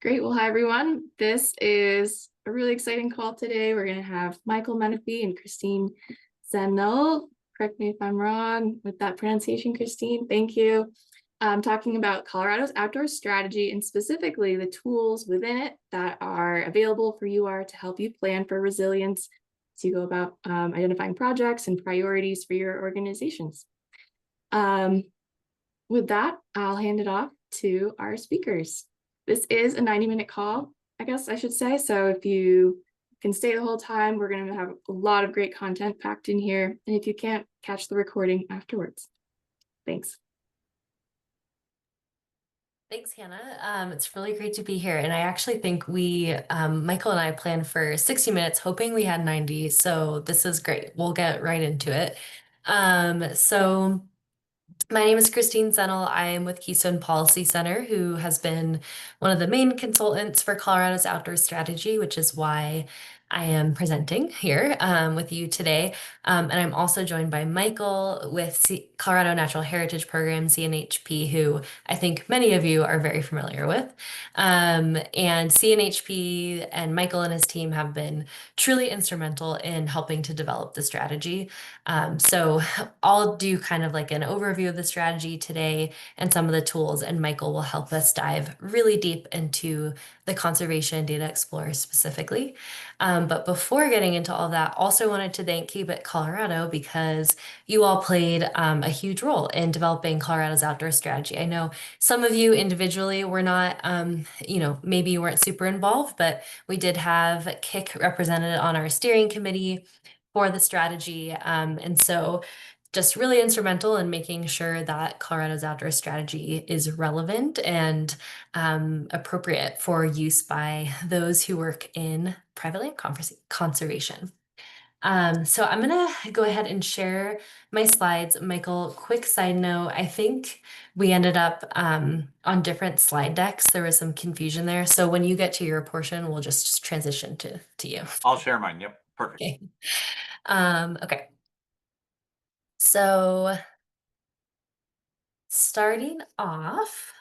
Great. Well, hi, everyone. This is a really exciting call today. We're going to have Michael Menefee and Christine Zenel. Correct me if I'm wrong with that pronunciation, Christine. Thank you. Talking about Colorado's outdoor strategy and specifically the tools within it that are available for UR to help you plan for resilience as you go about identifying projects and priorities for your organizations. With that, I'll hand it off to our speakers. This is a 90-minute call, I guess I should say. So if you can stay the whole time, we're going to have a lot of great content packed in here. And if you can't, catch the recording afterwards. Thanks. Thanks, Hannah. It's really great to be here. And I actually think Michael and I planned for 60 minutes, hoping we had 90. So this is great. We'll get right into it. My name is Christine Zenel. I am with Keystone Policy Center, who has been one of the main consultants for Colorado's outdoor strategy, which is why I am presenting here with you today. And I'm also joined by Michael with Colorado Natural Heritage Program, CNHP, who I think many of you are very familiar with. And CNHP and Michael and his team have been truly instrumental in helping to develop the strategy. So I'll do kind of like an overview of the strategy today and some of the tools, and Michael will help us dive really deep into the Conservation Data Explorer specifically. But before getting into all that, also wanted to thank Keep It Colorado because you all played a huge role in developing Colorado's outdoor strategy. I know some of you individually were not, maybe you weren't super involved, but we did have KIC represented on our steering committee for the strategy. And so just really instrumental in making sure that Colorado's outdoor strategy is relevant and appropriate for use by those who work in private land conservation. So I'm gonna go ahead and share my slides. Michael, quick side note, I think we ended up on different slide decks. There was some confusion there. So when you get to your portion, we'll just transition to you. I'll share mine. Yep, perfect. Okay. Okay. So starting off,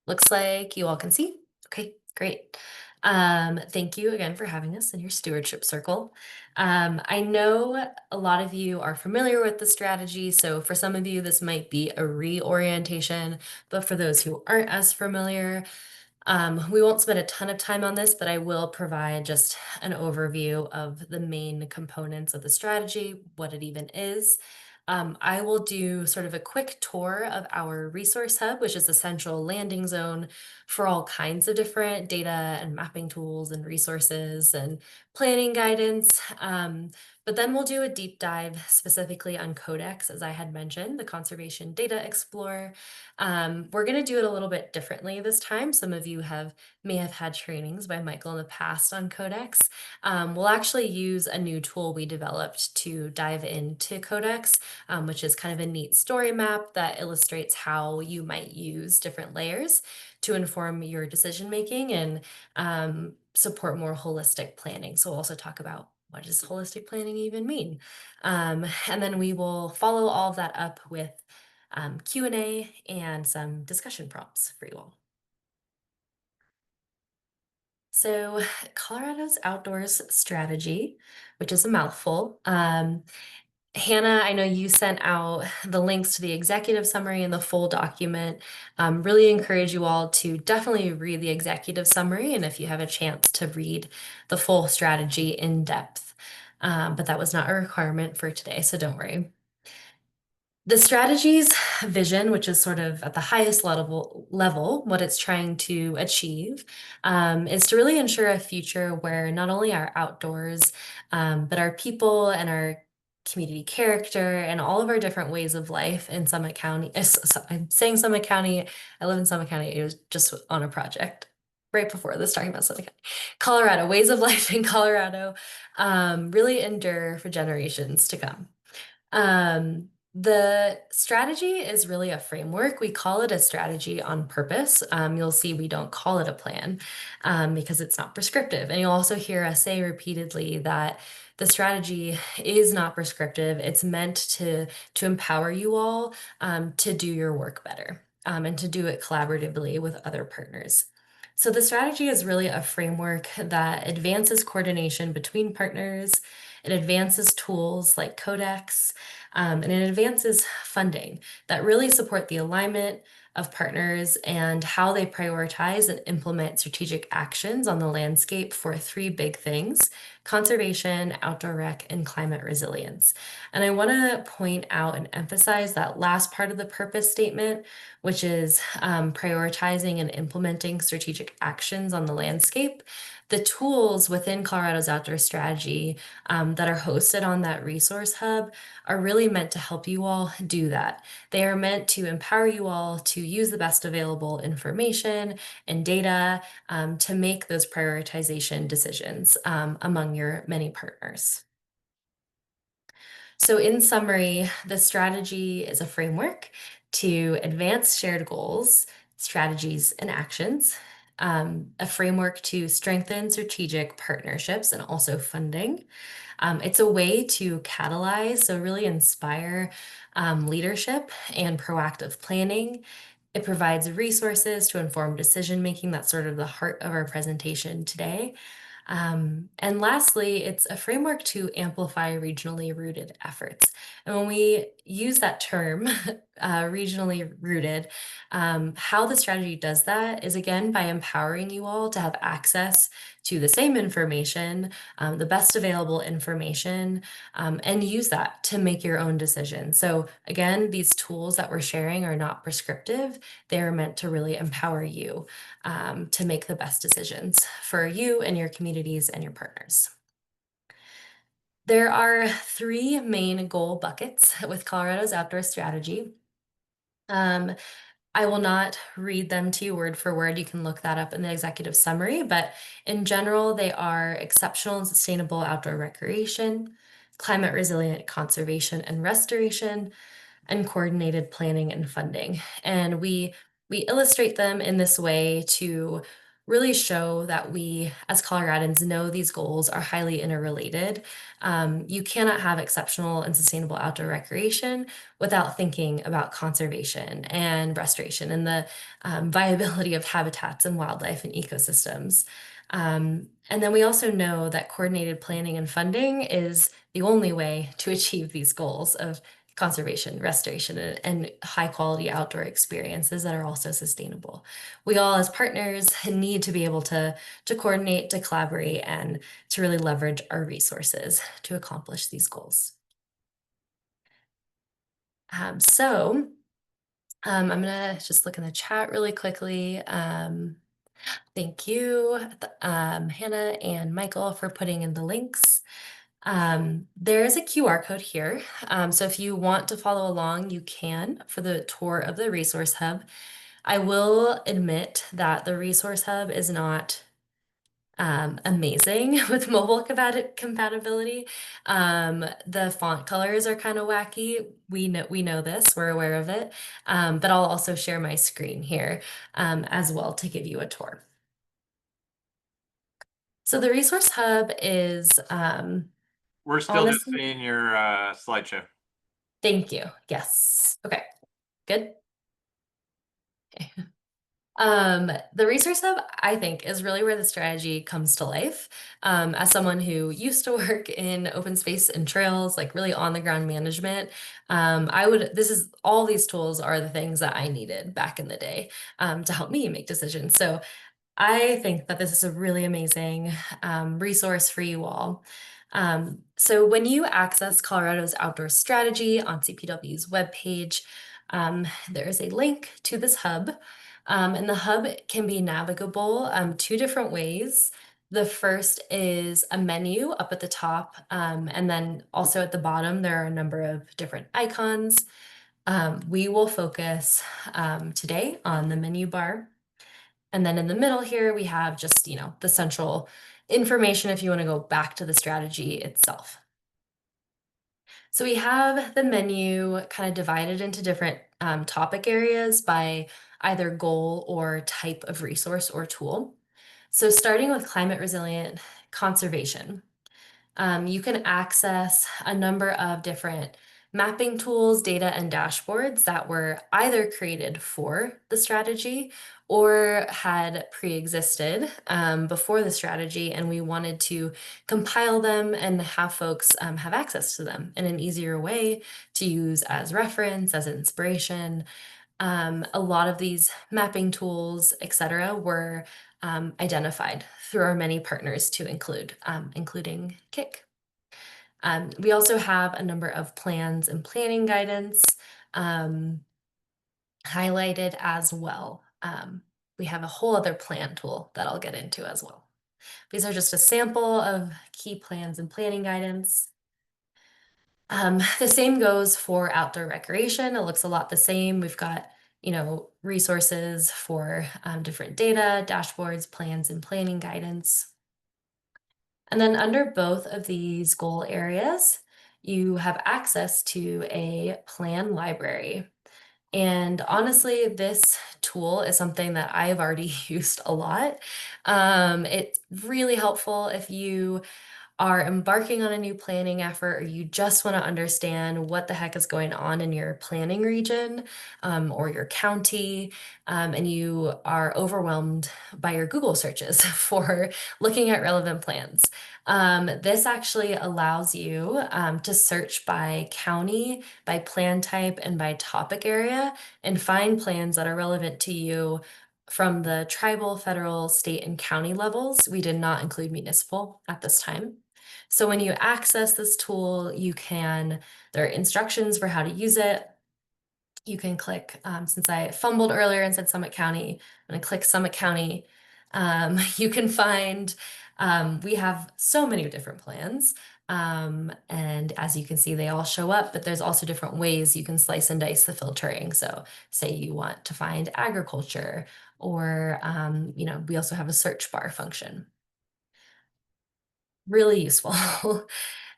looks like you all can see. Okay, great. Thank you again for having us in your stewardship circle. I know a lot of you are familiar with the strategy, so for some of you, this might be a reorientation, but for those who aren't as familiar, we won't spend a ton of time on this, but I will provide just an overview of the main components of the strategy, what it even is. I will do sort of a quick tour of our resource hub, which is a central landing zone for all kinds of different data and mapping tools and resources and planning guidance. But then we'll do a deep dive specifically on Codex, as I had mentioned, the Conservation Data Explorer. We're going to do it a little bit differently this time. Some of you may have had trainings by Michael in the past on Codex. We'll actually use a new tool we developed to dive into Codex, which is kind of a neat story map that illustrates how you might use different layers to inform your decision making and support more holistic planning. So we'll also talk about what does holistic planning even mean? And then we will follow all of that up with Q&A and some discussion prompts for you all. So Colorado's outdoors strategy, which is a mouthful. Hannah, I know you sent out the links to the executive summary and the full document. Really encourage you all to definitely read the executive summary and if you have a chance to read the full strategy in depth. But that was not a requirement for today, so don't worry. The strategy's vision, which is sort of at the highest level, what it's trying to achieve, is to really ensure a future where not only our outdoors, but our people and our community character and all of our different ways of life in Summit County. I'm saying Summit County. I live in Summit County. It was just on a project right before this, talking about Summit County. Colorado, ways of life in Colorado really endure for generations to come. The strategy is really a framework. We call it a strategy on purpose. You'll see we don't call it a plan because it's not prescriptive. And you'll also hear us say repeatedly that the strategy is not prescriptive. It's meant to empower you all to do your work better. and to do it collaboratively with other partners. So the strategy is really a framework that advances coordination between partners. It advances tools like Codex, and it advances funding that really support the alignment of partners and how they prioritize and implement strategic actions on the landscape for three big things: conservation, outdoor rec, and climate resilience. And I want to point out and emphasize that last part of the purpose statement, which is prioritizing and implementing strategic actions on the landscape. The tools within Colorado's outdoor strategy that are hosted on that resource hub are really meant to help you all do that. They are meant to empower you all to use the best available information and data to make those prioritization decisions among your many partners. So, in summary, the strategy is a framework to advance shared goals, strategies, and actions, a framework to strengthen strategic partnerships and also funding. It's a way to catalyze, so really inspire leadership and proactive planning. It provides resources to inform decision making. That's sort of the heart of our presentation today. And lastly, it's a framework to amplify regionally rooted efforts. And when we use that term, regionally rooted, how the strategy does that is again by empowering you all to have access to the same information, the best available information, and use that to make your own decisions. So, again, these tools that we're sharing are not prescriptive, they're meant to really empower you to make the best decisions for you and your communities and your partners. There are three main goal buckets with Colorado's outdoor strategy. Um, I will not read them to you word for word. You can look that up in the executive summary, but in general, they are exceptional and sustainable outdoor recreation, climate resilient conservation and restoration, and coordinated planning and funding. And we illustrate them in this way to really show that we as Coloradans know these goals are highly interrelated. You cannot have exceptional and sustainable outdoor recreation without thinking about conservation and restoration and the viability of habitats and wildlife and ecosystems. And then we also know that coordinated planning and funding is the only way to achieve these goals of conservation, restoration, and high quality outdoor experiences that are also sustainable. We all as partners need to be able to coordinate, to collaborate, and to really leverage our resources to accomplish these goals. I'm gonna just look in the chat really quickly. Thank you, Hannah and Michael, for putting in the links. There is a QR code here. So if you want to follow along, you can for the tour of the resource hub. I will admit that the resource hub is not amazing with mobile compatibility. The font colors are kind of wacky. We know this, we're aware of it. But I'll also share my screen here as well to give you a tour. So the resource hub is We're still just honestly, seeing your slideshow. thank you. Yes. Okay. Good. Okay. The resource hub, I think, is really where the strategy comes to life. As someone who used to work in open space and trails, like really on the ground management, all these tools are the things that I needed back in the day to help me make decisions. So I think that this is a really amazing resource for you all. So when you access Colorado's outdoor strategy on CPW's webpage, there is a link to this hub. And the hub can be navigable two different ways. The first is a menu up at the top, and then also at the bottom, there are a number of different icons. We will focus today on the menu bar. And then in the middle here, we have just, the central information if you want to go back to the strategy itself. So we have the menu kind of divided into different topic areas by either goal or type of resource or tool. So starting with climate resilient conservation, you can access a number of different mapping tools, data, and dashboards that were either created for the strategy or had pre-existed before the strategy, and we wanted to compile them and have folks have access to them in an easier way to use as reference, as inspiration. A lot of these mapping tools, etc., were identified through our many partners to include, including KIC. We also have a number of plans and planning guidance highlighted as well. We have a whole other plan tool that I'll get into as well. These are just a sample of key plans and planning guidance. The same goes for outdoor recreation. It looks a lot the same. We've got, resources for different data, dashboards, plans, and planning guidance. And then under both of these goal areas, you have access to a plan library. And honestly, this tool is something that I've already used a lot. It's really helpful if you are embarking on a new planning effort, or you just want to understand what the heck is going on in your planning region or your county, and you are overwhelmed by your Google searches for looking at relevant plans. This actually allows you to search by county, by plan type, and by topic area, and find plans that are relevant to you from the tribal, federal, state, and county levels. We did not include municipal at this time. So when you access this tool, there are instructions for how to use it. You can click, since I fumbled earlier and said Summit County, I'm going to click Summit County. You can find, we have so many different plans. And as you can see, they all show up, but there's also different ways you can slice and dice the filtering. So say you want to find agriculture, or, we also have a search bar function. Really useful.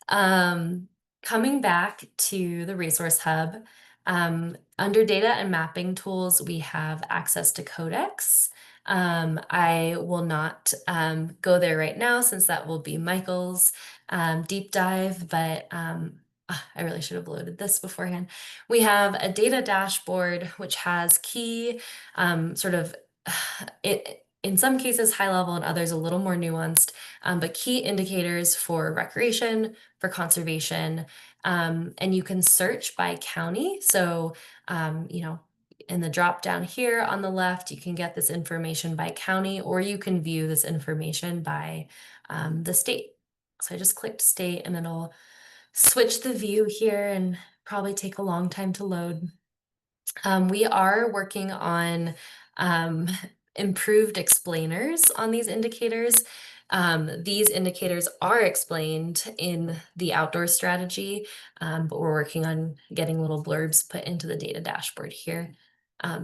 Coming back to the resource hub, under data and mapping tools, we have access to Codex. I will not go there right now, since that will be Michael's deep dive, but I really should have loaded this beforehand. We have a data dashboard, which has key in some cases high level and others a little more nuanced, but key indicators for recreation, for conservation, and you can search by county. So, in the drop down here on the left, you can get this information by county, or you can view this information by the state. So I just clicked state, and it'll switch the view here and probably take a long time to load. We are working on improved explainers on these indicators. These indicators are explained in the outdoor strategy, but we're working on getting little blurbs put into the data dashboard here.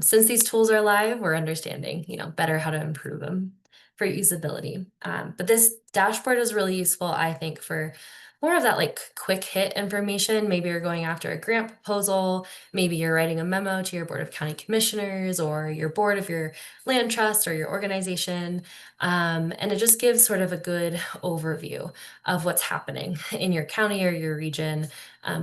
Since these tools are live, we're understanding, better how to improve them for usability. But this dashboard is really useful, I think, for more of that like quick hit information. Maybe you're going after a grant proposal, maybe you're writing a memo to your board of county commissioners or your board of your land trust or your organization. And it just gives sort of a good overview of what's happening in your county or your region,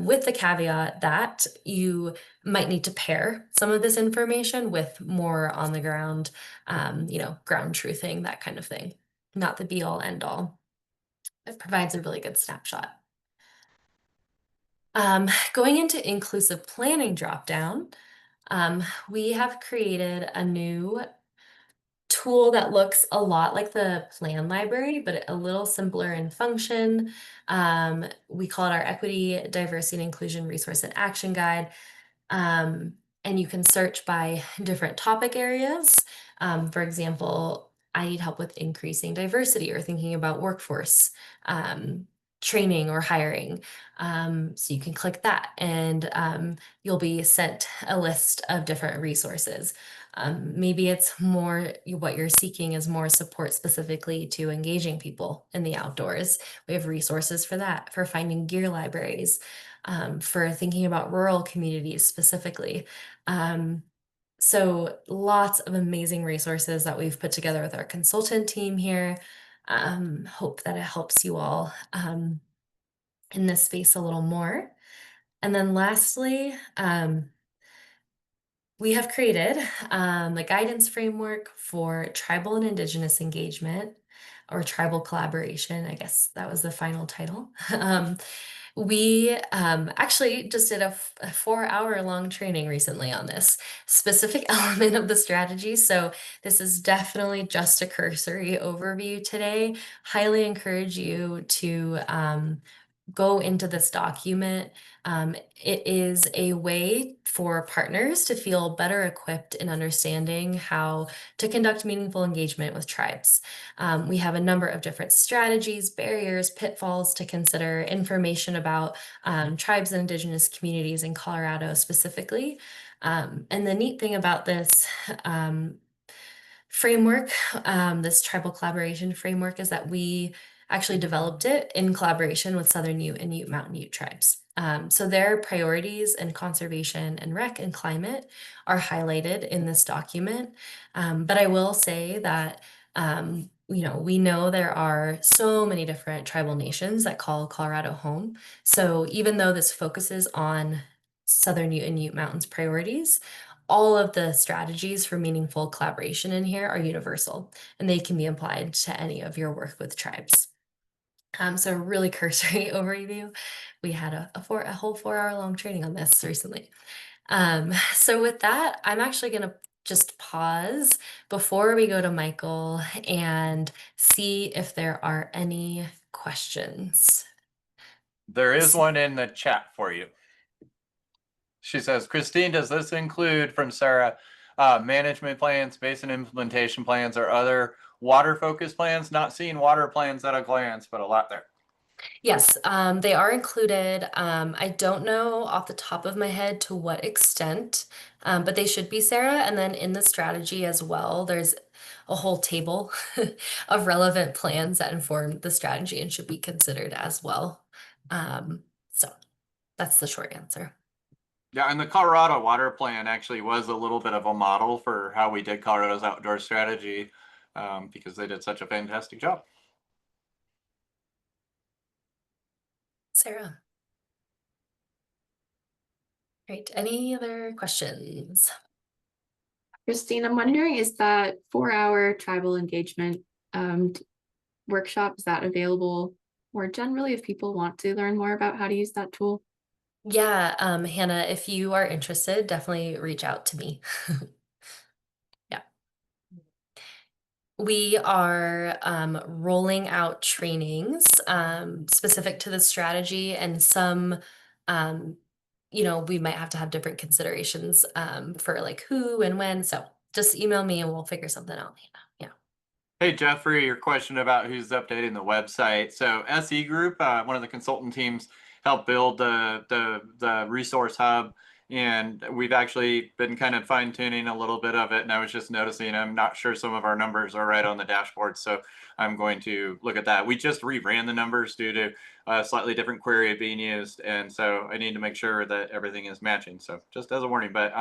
with the caveat that you might need to pair some of this information with more on the ground, ground truthing, that kind of thing. Not the be all end all. It provides a really good snapshot. Going into inclusive planning dropdown, we have created a new tool that looks a lot like the plan library, but a little simpler in function. We call it our Equity, Diversity, and Inclusion Resource and Action Guide. And you can search by different topic areas. For example, I need help with increasing diversity or thinking about workforce training or hiring. So you can click that, and you'll be sent a list of different resources. Maybe it's more what you're seeking is more support specifically to engaging people in the outdoors. We have resources for that, for finding gear libraries, for thinking about rural communities specifically. So lots of amazing resources that we've put together with our consultant team here. Hope that it helps you all in this space a little more. And then lastly, we have created a guidance framework for tribal and indigenous engagement, or tribal collaboration. I guess that was the final title. We actually just did a 4-hour long training recently on this specific element of the strategy. So this is definitely just a cursory overview today. Highly encourage you to go into this document. It is a way for partners to feel better equipped in understanding how to conduct meaningful engagement with tribes. We have a number of different strategies, barriers, pitfalls to consider, information about tribes and indigenous communities in Colorado specifically. And the neat thing about this framework, this tribal collaboration framework, is that we actually developed it in collaboration with Southern Ute and Ute Mountain Ute tribes. So their priorities in conservation and rec and climate are highlighted in this document. But I will say that we know there are so many different tribal nations that call Colorado home. So even though this focuses on Southern Ute and Ute Mountains priorities, all of the strategies for meaningful collaboration in here are universal, and they can be applied to any of your work with tribes. So really cursory overview. We had a whole 4-hour long training on this recently. So with that, I'm actually going to just pause before we go to Michael and see if there are any questions. There is one in the chat for you. She says, Christine, does this include, from Sarah, management plans, basin implementation plans, or other water focused plans? Not seeing water plans at a glance, but a lot there. Yes, they are included. I don't know off the top of my head to what extent, but they should be, Sarah. And then in the strategy as well, there's a whole table of relevant plans that inform the strategy and should be considered as well. So that's the short answer. Yeah, and the Colorado water plan actually was a little bit of a model for how we did Colorado's outdoor strategy, because they did such a fantastic job. Sarah. Great. Any other questions? Christine, I'm wondering, is that 4-hour tribal engagement workshop, is that available more generally if people want to learn more about how to use that tool? Yeah, Hannah, if you are interested, definitely reach out to me. Yeah. We are rolling out trainings specific to the strategy, and some, we might have to have different considerations for like who and when. So just email me and we'll figure something out, Hannah. Yeah. Hey, Jeffrey, your question about who's updating the website. So SE Group, one of the consultant teams, helped build the resource hub, and we've actually been kind of fine tuning a little bit of it. And I was just noticing, I'm not sure some of our numbers are right on the dashboard, so I'm going to look at that. We just reran the numbers due to a slightly different query being used, and so I need to make sure that everything is matching. So just as a warning, but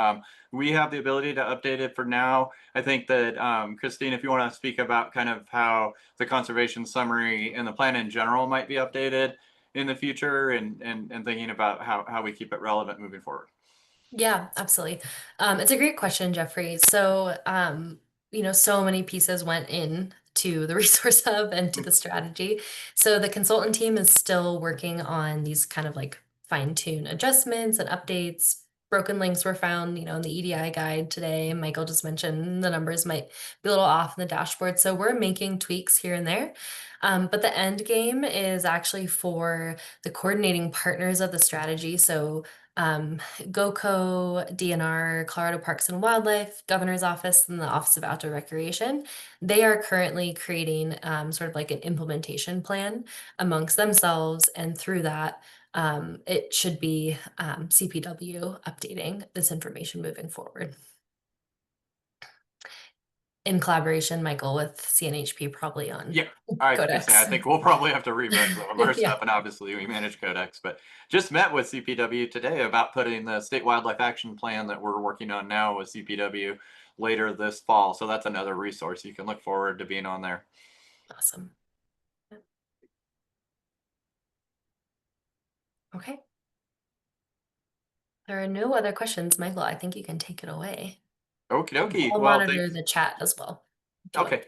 we have the ability to update it for now. I think that, Christine, if you want to speak about kind of how the conservation summary and the plan in general might be updated in the future, and thinking about how we keep it relevant moving forward. Yeah, absolutely. It's a great question, Jeffrey. So, so many pieces went in to the resource hub and to the strategy. So the consultant team is still working on these kind of like fine-tune adjustments and updates. Broken links were found, in the EDI guide today. Michael just mentioned the numbers might be a little off in the dashboard. So we're making tweaks here and there. But the end game is actually for the coordinating partners of the strategy. So GOCO, DNR, Colorado Parks and Wildlife, Governor's Office, and the Office of Outdoor Recreation. They are currently creating sort of like an implementation plan amongst themselves, and through that, it should be CPW updating this information moving forward. In collaboration, Michael, with CNHP probably on Yeah, I was gonna Codex. say, I think we'll probably have to rewrite some of our Yeah. stuff, and obviously we manage Codex, but just met with CPW today about putting the State Wildlife Action Plan that we're working on now with CPW later this fall. So that's another resource you can look forward to being on there. Awesome. Okay. There are no other questions. Michael, I think you can take it away. Okie dokie. I'll Well, monitor thanks. the chat as well. if you like. Okay,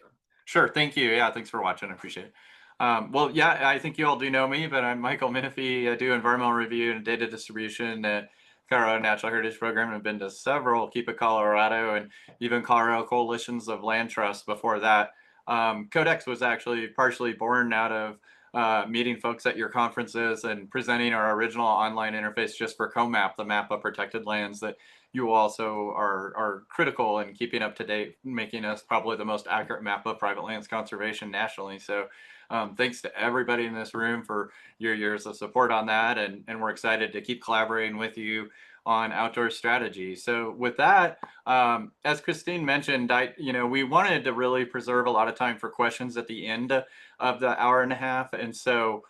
sure. Thank you. Yeah, thanks for watching. I appreciate it. Well, yeah, I think you all do know me, but I'm Michael Menefee. I do environmental review and data distribution at Colorado Natural Heritage Program, and I've been to several Keep It Colorado and even Colorado coalitions of land trusts before that. Codex was actually partially born out of meeting folks at your conferences and presenting our original online interface just for COMAP, the map of protected lands that you also are critical in keeping up to date, making us probably the most accurate map of private lands conservation nationally. So thanks to everybody in this room for your years of support on that. And we're excited to keep collaborating with you on outdoor strategy. So with that, as Christine mentioned, we wanted to really preserve a lot of time for questions at the end of the hour and a half. And so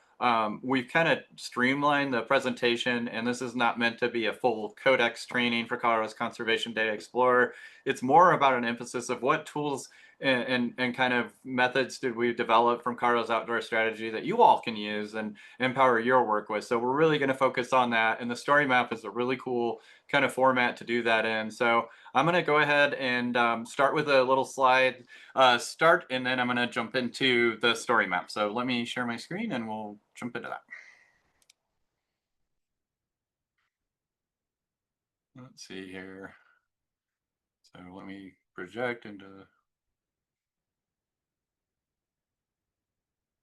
we've kind of streamlined the presentation, and this is not meant to be a full Codex training for Colorado's Conservation Data Explorer. It's more about an emphasis of what tools and kind of methods did we develop from Colorado's outdoor strategy that you all can use and empower your work with. So we're really going to focus on that. And the story map is a really cool kind of format to do that in. So I'm going to go ahead and start with a little slide start, and then I'm going to jump into the story map. So let me share my screen and we'll jump into that. Let's see here. So let me project into,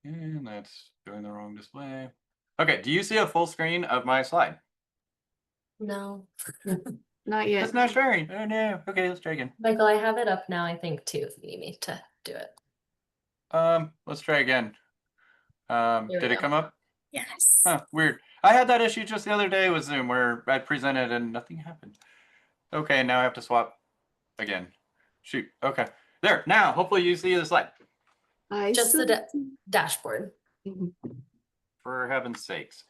and that's doing the wrong display. Okay, do you see a full screen of my slide? No. Not yet. It's not sharing. Oh no. Okay, let's try again. Michael, I have it up now, I think, too, if you need me to do it. Let's try again. There we Did it go. come up? Yes. Huh, weird. I had that issue just the other day with Zoom where I presented and nothing happened. Okay, now I have to swap again. Shoot. Okay. There. Now, hopefully you see the slide. I Just the still- dashboard. Mhm. For heaven's sakes.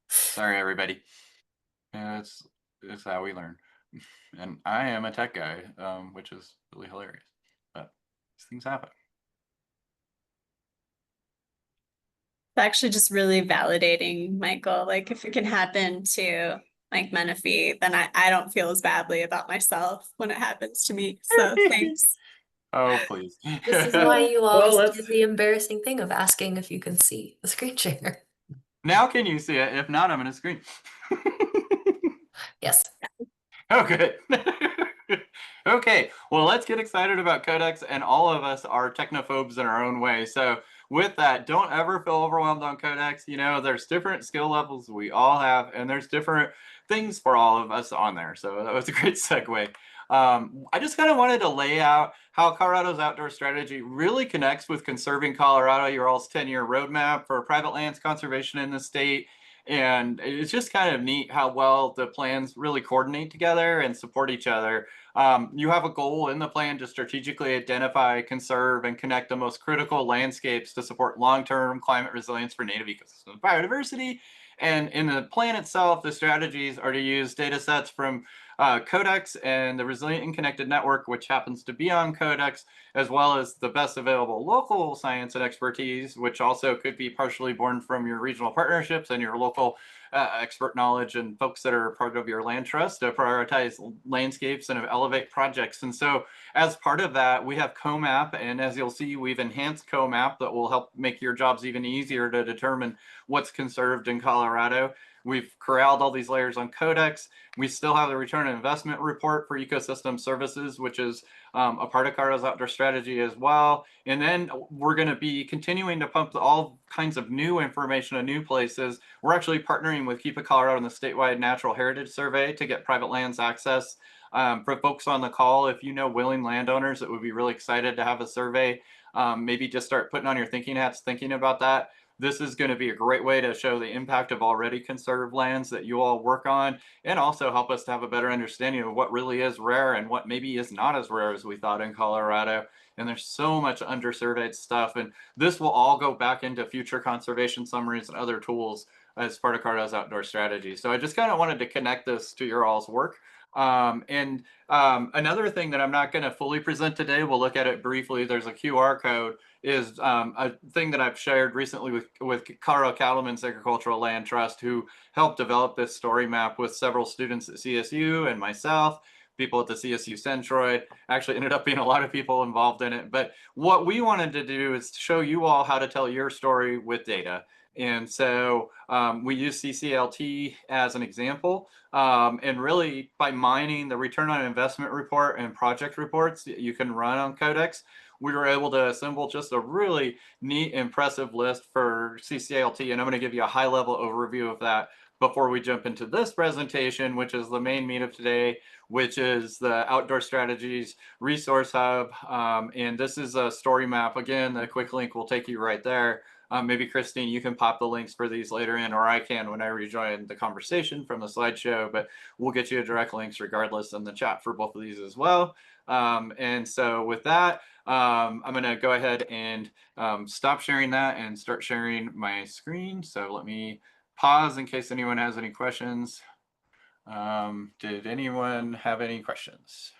Sorry, everybody. It's how we learn. And I am a tech guy, which is really hilarious. But these things happen. It's actually just really validating, Michael. Like if it can happen to like Menefee, then I don't feel as badly about myself when it happens to me. So thanks. Oh, please. This is why you Well, all let's- do the embarrassing thing of asking if you can see the screen share. Now can you see it? If not, I'm going to screen. Yes. Oh, good. Okay, well, let's get excited about Codex, and all of us are technophobes in our own way. So with that, don't ever feel overwhelmed on Codex. You know, there's different skill levels we all have, and there's different things for all of us on there. So that was a great segue. I just kind of wanted to lay out how Colorado's outdoor strategy really connects with Conserving Colorado, your all's 10-year roadmap for private lands conservation in the state. And it's just kind of neat how well the plans really coordinate together and support each other. You have a goal in the plan to strategically identify, conserve, and connect the most critical landscapes to support long-term climate resilience for native ecosystems and biodiversity. And in the plan itself, the strategies are to use data sets from Codex and the Resilient and Connected Network, which happens to be on Codex, as well as the best available local science and expertise, which also could be partially born from your regional partnerships and your local expert knowledge and folks that are part of your land trust to prioritize landscapes and elevate projects. And so as part of that, we have COMAP, and as you'll see, we've enhanced COMAP that will help make your jobs even easier to determine what's conserved in Colorado. We've corralled all these layers on Codex. We still have the return on investment report for ecosystem services, which is a part of Colorado's outdoor strategy as well. And then we're going to be continuing to pump all kinds of new information to new places. We're actually partnering with Keep It Colorado and the statewide Natural Heritage Survey to get private lands access. For folks on the call, if you know willing landowners that would be really excited to have a survey, maybe just start putting on your thinking hats, thinking about that. This is going to be a great way to show the impact of already conserved lands that you all work on, and also help us to have a better understanding of what really is rare and what maybe is not as rare as we thought in Colorado. And there's so much undersurveyed stuff, and this will all go back into future conservation summaries and other tools as part of Colorado's outdoor strategy. So I just kind of wanted to connect this to your all's work Another thing that I'm not going to fully present today, we'll look at it briefly. There's a QR code, is a thing that I've shared recently with Colorado Cattlemen's Agricultural Land Trust, who helped develop this story map with several students at CSU and myself, people at the CSU Centroid. Actually ended up being a lot of people involved in it. But what we wanted to do is to show you all how to tell your story with data. And so we use CCLT as an example. And really, by mining the return on investment report and project reports that you can run on Codex, we were able to assemble just a really neat, impressive list for CCLT. And I'm going to give you a high-level overview of that before we jump into this presentation, which is the main meat of today, which is the Outdoor Strategies Resource Hub. And this is a story map. Again, the quick link will take you right there. Maybe Christine, you can pop the links for these later in, or I can when I rejoin the conversation from the slideshow, but we'll get you direct links regardless in the chat for both of these as well. And so with that, I'm going to go ahead and stop sharing that and start sharing my screen. So let me pause in case anyone has any questions. Did anyone have any questions?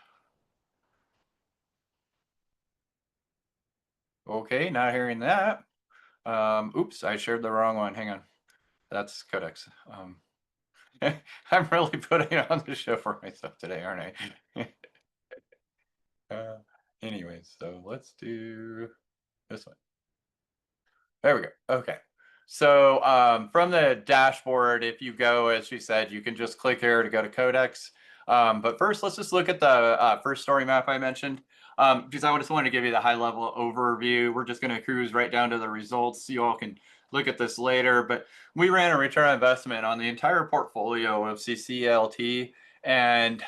Okay, not hearing that. Oops, I shared the wrong one. Hang on. That's Codex. I'm really putting on the show for myself today, aren't I? Anyways, so let's do this one. There we go. Okay. So from the dashboard, if you go, as she said, you can just click here to go to Codex. But first, let's just look at the first story map I mentioned, because I just wanted to give you the high level overview. We're just going to cruise right down to the results. You all can look at this later, but we ran a return on investment on the entire portfolio of CCLT. And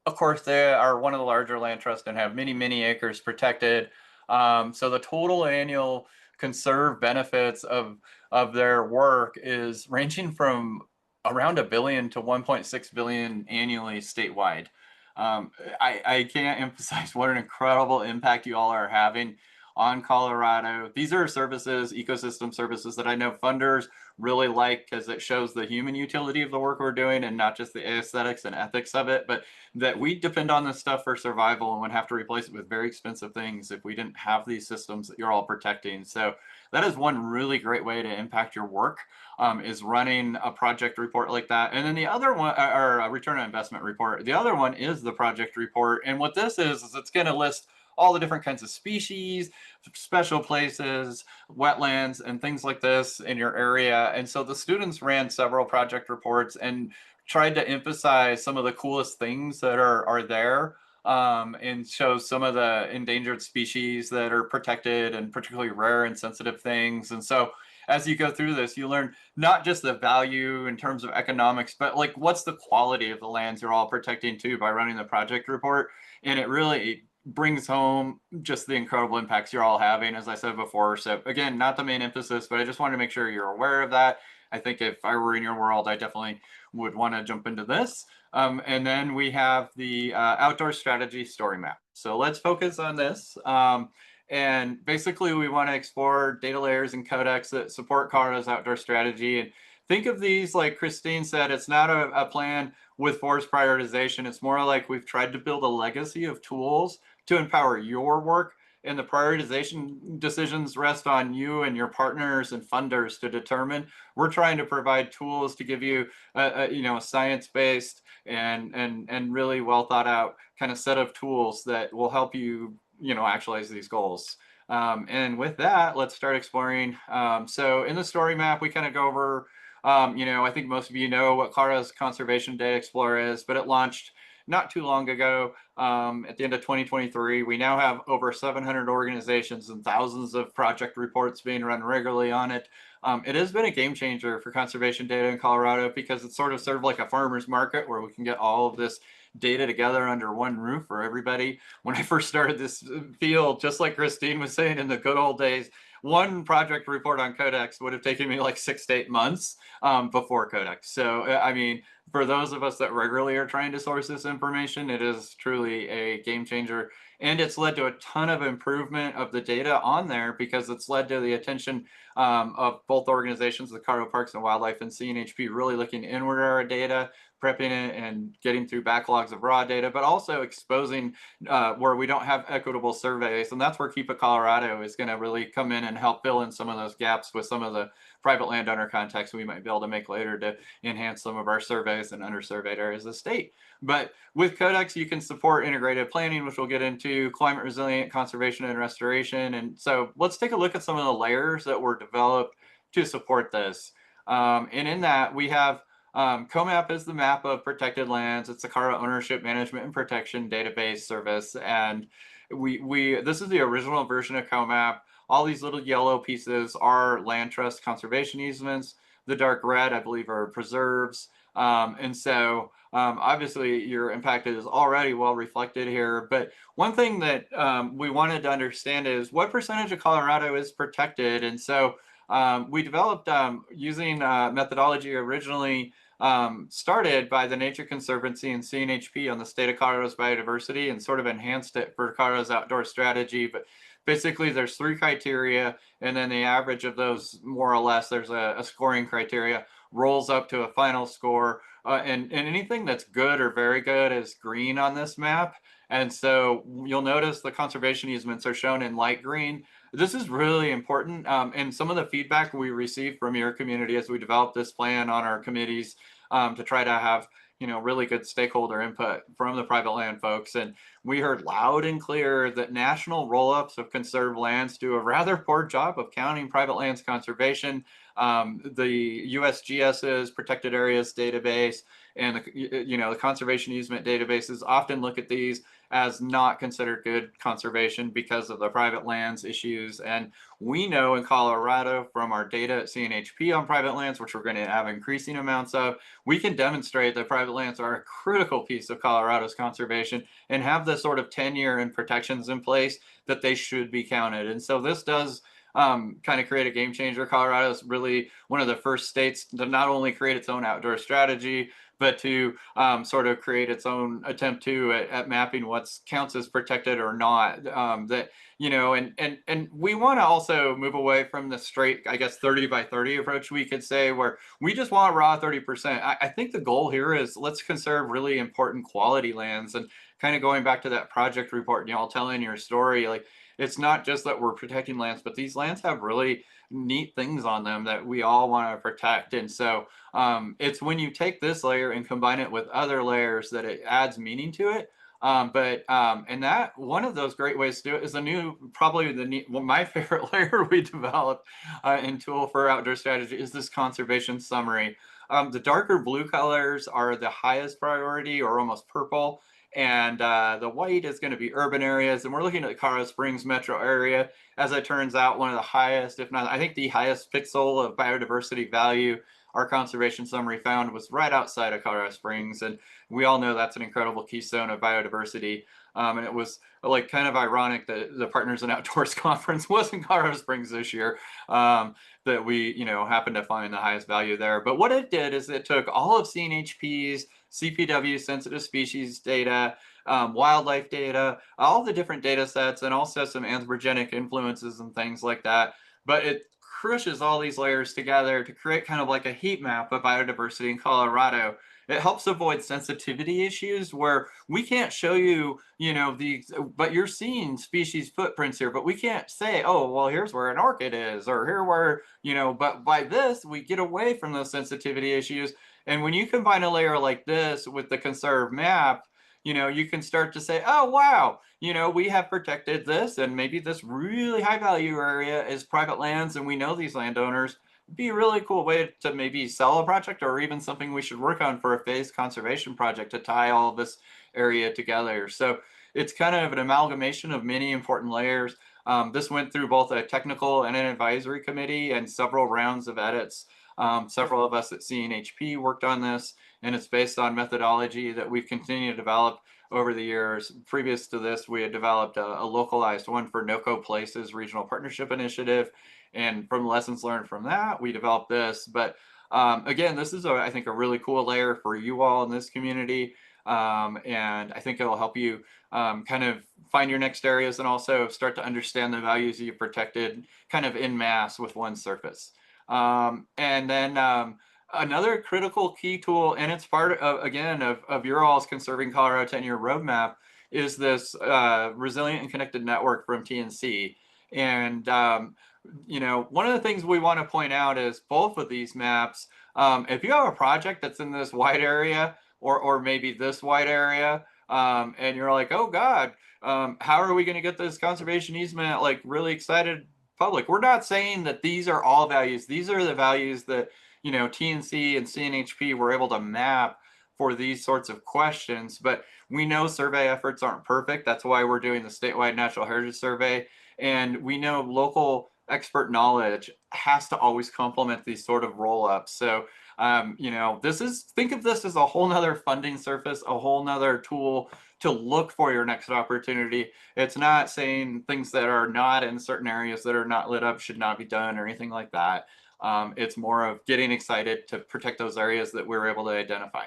of course, they are one of the larger land trusts and have many, many acres protected. So the total annual conserved benefits of their work is ranging from around $1 billion to $1.6 billion annually statewide. I can't emphasize what an incredible impact you all are having on Colorado. These are services, ecosystem services that I know funders really like because it shows the human utility of the work we're doing and not just the aesthetics and ethics of it, but that we depend on this stuff for survival and would have to replace it with very expensive things if we didn't have these systems that you're all protecting. So that is one really great way to impact your work, is running a project report like that. And then the other one, or a return on investment report, the other one is the project report. And what this is it's going to list all the different kinds of species, special places, wetlands, and things like this in your area. And so the students ran several project reports and tried to emphasize some of the coolest things that are there, and show some of the endangered species that are protected and particularly rare and sensitive things. And so as you go through this, you learn not just the value in terms of economics, but like what's the quality of the lands you're all protecting too by running the project report. And it really brings home just the incredible impacts you're all having, as I said before. So again, not the main emphasis, but I just wanted to make sure you're aware of that. I think if I were in your world, I definitely would want to jump into this. And then we have the outdoor strategy story map. So let's focus on this. And basically we want to explore data layers and codecs that support Colorado's outdoor strategy. And think of these, like Christine said, it's not a plan with forced prioritization. It's more like we've tried to build a legacy of tools to empower your work, and the prioritization decisions rest on you and your partners and funders to determine. We're trying to provide tools to give you a science-based and really well thought out kind of set of tools that will help you actualize these goals. And with that, let's start exploring. So in the story map, we kind of go over, I think most of you know what Colorado's Conservation Data Explorer is, but it launched not too long ago, at the end of 2023. We now have over 700 organizations and thousands of project reports being run regularly on it. It has been a game changer for conservation data in Colorado because it's sort of served like a farmer's market where we can get all of this data together under one roof for everybody. When I first started this field, just like Christine was saying, in the good old days, one project report on Codex would have taken me like 6 to 8 months before Codex. So, I mean, for those of us that regularly are trying to source this information, it is truly a game changer. And it's led to a ton of improvement of the data on there because it's led to the attention of both organizations, the Colorado Parks and Wildlife and CNHP, really looking inward at our data, prepping it and getting through backlogs of raw data, but also exposing where we don't have equitable surveys. And that's where Keep It Colorado is going to really come in and help fill in some of those gaps with some of the private landowner contacts we might be able to make later to enhance some of our surveys in undersurveyed areas of the state. But with Codex, you can support integrated planning, which we'll get into, climate resilient conservation and restoration. And so let's take a look at some of the layers that were developed to support this. And in that, we have COMAP is the map of protected lands. It's the CARA Ownership Management and Protection Database Service. And this is the original version of COMAP. All these little yellow pieces are land trust conservation easements. The dark red, I believe, are preserves. And so obviously your impact is already well reflected here. But one thing that we wanted to understand is what percentage of Colorado is protected. And so we developed using methodology originally started by the Nature Conservancy and CNHP on the state of Colorado's biodiversity, and sort of enhanced it for Colorado's outdoor strategy. But basically there's 3 criteria, and then the average of those, more or less, there's a scoring criteria, rolls up to a final score. And anything that's good or very good is green on this map. And so you'll notice the conservation easements are shown in light green. This is really important. And some of the feedback we received from your community as we developed this plan on our committees to try to have really good stakeholder input from the private land folks. And we heard loud and clear that national roll-ups of conserved lands do a rather poor job of counting private lands conservation. The USGS's protected areas database and the conservation easement databases often look at these as not considered good conservation because of the private lands issues. And we know in Colorado from our data at CNHP on private lands, which we're going to have increasing amounts of, we can demonstrate that private lands are a critical piece of Colorado's conservation and have the sort of tenure and protections in place that they should be counted. And so this does kind of create a game changer. Colorado is really one of the first states to not only create its own outdoor strategy, but to sort of create its own attempt at mapping what counts as protected or not. And we want to also move away from the straight, I guess, 30 by 30 approach, we could say, where we just want raw 30%. I think the goal here is let's conserve really important quality lands. And kind of going back to that project report, y'all telling your story, like, it's not just that we're protecting lands, but these lands have really neat things on them that we all want to protect. And so it's when you take this layer and combine it with other layers that it adds meaning to it. And that one of those great ways to do it is my favorite layer we developed in Tool for Outdoor Strategy is this conservation summary. The darker blue colors are the highest priority, or almost purple. And the white is going to be urban areas. And we're looking at the Colorado Springs metro area. As it turns out, one of the highest, if not, I think the highest pixel of biodiversity value our conservation summary found was right outside of Colorado Springs. And we all know that's an incredible keystone of biodiversity. And it was like kind of ironic that the Partners in Outdoors conference was in Colorado Springs this year, that we, happened to find the highest value there. But what it did is it took all of CNHP's CPW sensitive species data, wildlife data, all the different data sets, and also some anthropogenic influences and things like that. But it crushes all these layers together to create kind of like a heat map of biodiversity in Colorado. It helps avoid sensitivity issues where we can't show you, but you're seeing species footprints here, but we can't say, oh, well, here's where an orchid is, or here where, but by this, we get away from those sensitivity issues. And when you combine a layer like this with the conserved map, you can start to say, oh, wow, we have protected this, and maybe this really high value area is private lands, and we know these landowners. It'd be a really cool way to maybe sell a project, or even something we should work on for a phased conservation project to tie all of this area together. So it's kind of an amalgamation of many important layers. This went through both a technical and an advisory committee and several rounds of edits. Several of us at CNHP worked on this, and it's based on methodology that we've continued to develop over the years. Previous to this, we had developed a localized one for NOCO Places Regional Partnership Initiative. And from lessons learned from that, we developed this. But again, this is, I think, a really cool layer for you all in this community. And I think it'll help you kind of find your next areas and also start to understand the values you've protected kind of en masse with one surface. And then Another critical key tool, and it's part of, again, of your all's Conserving Colorado 10-year roadmap, is this resilient and connected network from TNC. And, one of the things we want to point out is both of these maps, if you have a project that's in this wide area, or maybe this wide area, and you're like, oh God, how are we going to get this conservation easement like really excited public? We're not saying that these are all values. These are the values that TNC and CNHP were able to map for these sorts of questions, but we know survey efforts aren't perfect. That's why we're doing the statewide natural heritage survey. And we know local expert knowledge has to always complement these sort of roll-ups. So, think of this as a whole nother funding surface, a whole nother tool to look for your next opportunity. It's not saying things that are not in certain areas that are not lit up should not be done or anything like that. It's more of getting excited to protect those areas that we're able to identify.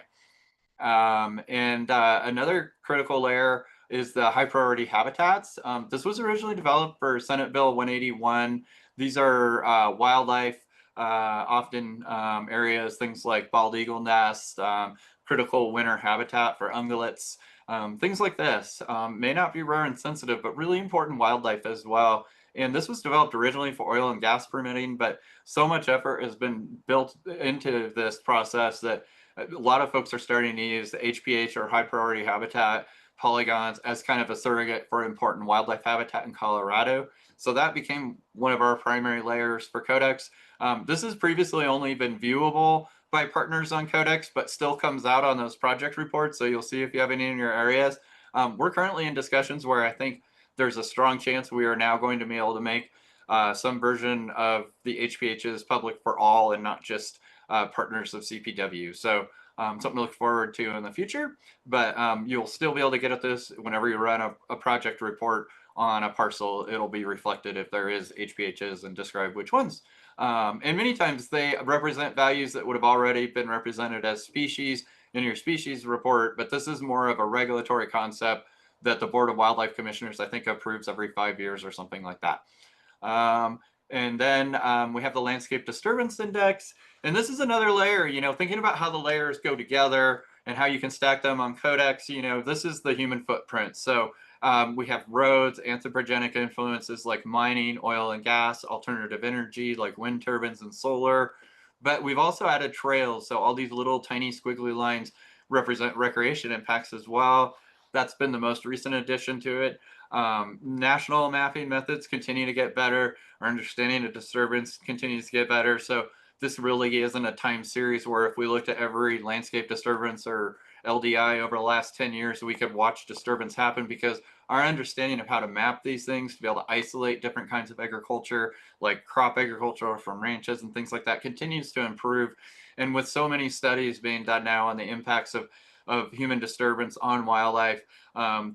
Another critical layer is the high priority habitats. This was originally developed for Senate Bill 181. These are wildlife, often areas, things like bald eagle nests, critical winter habitat for ungulates, things like this. May not be rare and sensitive, but really important wildlife as well. And this was developed originally for oil and gas permitting, but so much effort has been built into this process that a lot of folks are starting to use the HPH or high priority habitat polygons as kind of a surrogate for important wildlife habitat in Colorado. So that became one of our primary layers for Codex. This has previously only been viewable by partners on Codex, but still comes out on those project reports. So you'll see if you have any in your areas. We're currently in discussions where I think there's a strong chance we are now going to be able to make some version of the HPHs public for all and not just partners of CPW. So something to look forward to in the future, but you'll still be able to get at this whenever you run a project report on a parcel. It'll be reflected if there is HPHs and describe which ones. And many times they represent values that would have already been represented as species in your species report, but this is more of a regulatory concept that the Board of Wildlife Commissioners, I think, approves every 5 years or something like that. And then we have the Landscape Disturbance Index. And this is another layer, thinking about how the layers go together and how you can stack them on Codex. This is the human footprint. So we have roads, anthropogenic influences like mining, oil and gas, alternative energy like wind turbines and solar. But we've also added trails. So all these little tiny squiggly lines represent recreation impacts as well. That's been the most recent addition to it. National mapping methods continue to get better. Our understanding of disturbance continues to get better. So this really isn't a time series where if we looked at every landscape disturbance or LDI over the last 10 years, we could watch disturbance happen, because our understanding of how to map these things to be able to isolate different kinds of agriculture, like crop agriculture from ranches and things like that, continues to improve. And with so many studies being done now on the impacts of human disturbance on wildlife,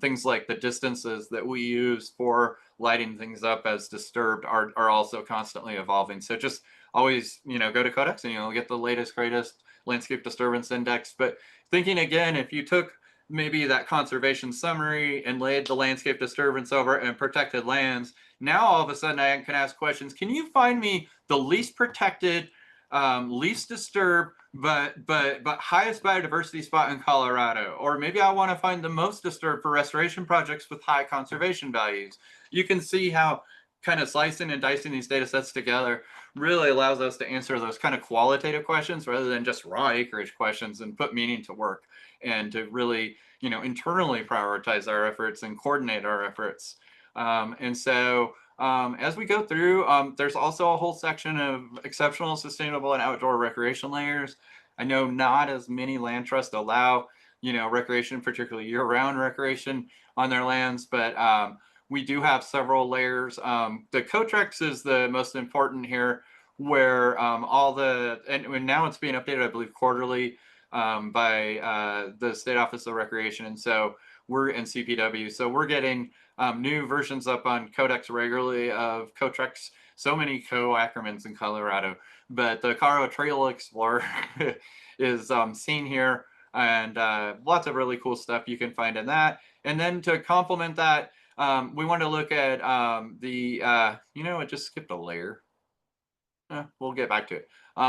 things like the distances that we use for lighting things up as disturbed are also constantly evolving. So just always, go to Codex and you'll get the latest, greatest landscape disturbance index. But thinking again, if you took maybe that conservation summary and laid the landscape disturbance over and protected lands, now all of a sudden I can ask questions. Can you find me the least protected, least disturbed, but highest biodiversity spot in Colorado? Or maybe I want to find the most disturbed for restoration projects with high conservation values. You can see how kind of slicing and dicing these data sets together really allows us to answer those kind of qualitative questions rather than just raw acreage questions, and put meaning to work, and to really, internally prioritize our efforts and coordinate our efforts. As we go through, there's also a whole section of exceptional, sustainable, and outdoor recreation layers. I know not as many land trusts allow, recreation, particularly year-round recreation on their lands, but we do have several layers. The Cotrex is the most important here, where and now it's being updated, I believe, quarterly by the State Office of Recreation. And so we're in CPW. So we're getting new versions up on Codex regularly of Cotrex. So many co-acronyms in Colorado. But the Colorado Trail Explorer is seen here, and lots of really cool stuff you can find in that. And then to complement that, we want to look at it just skipped a layer. We'll get back to it.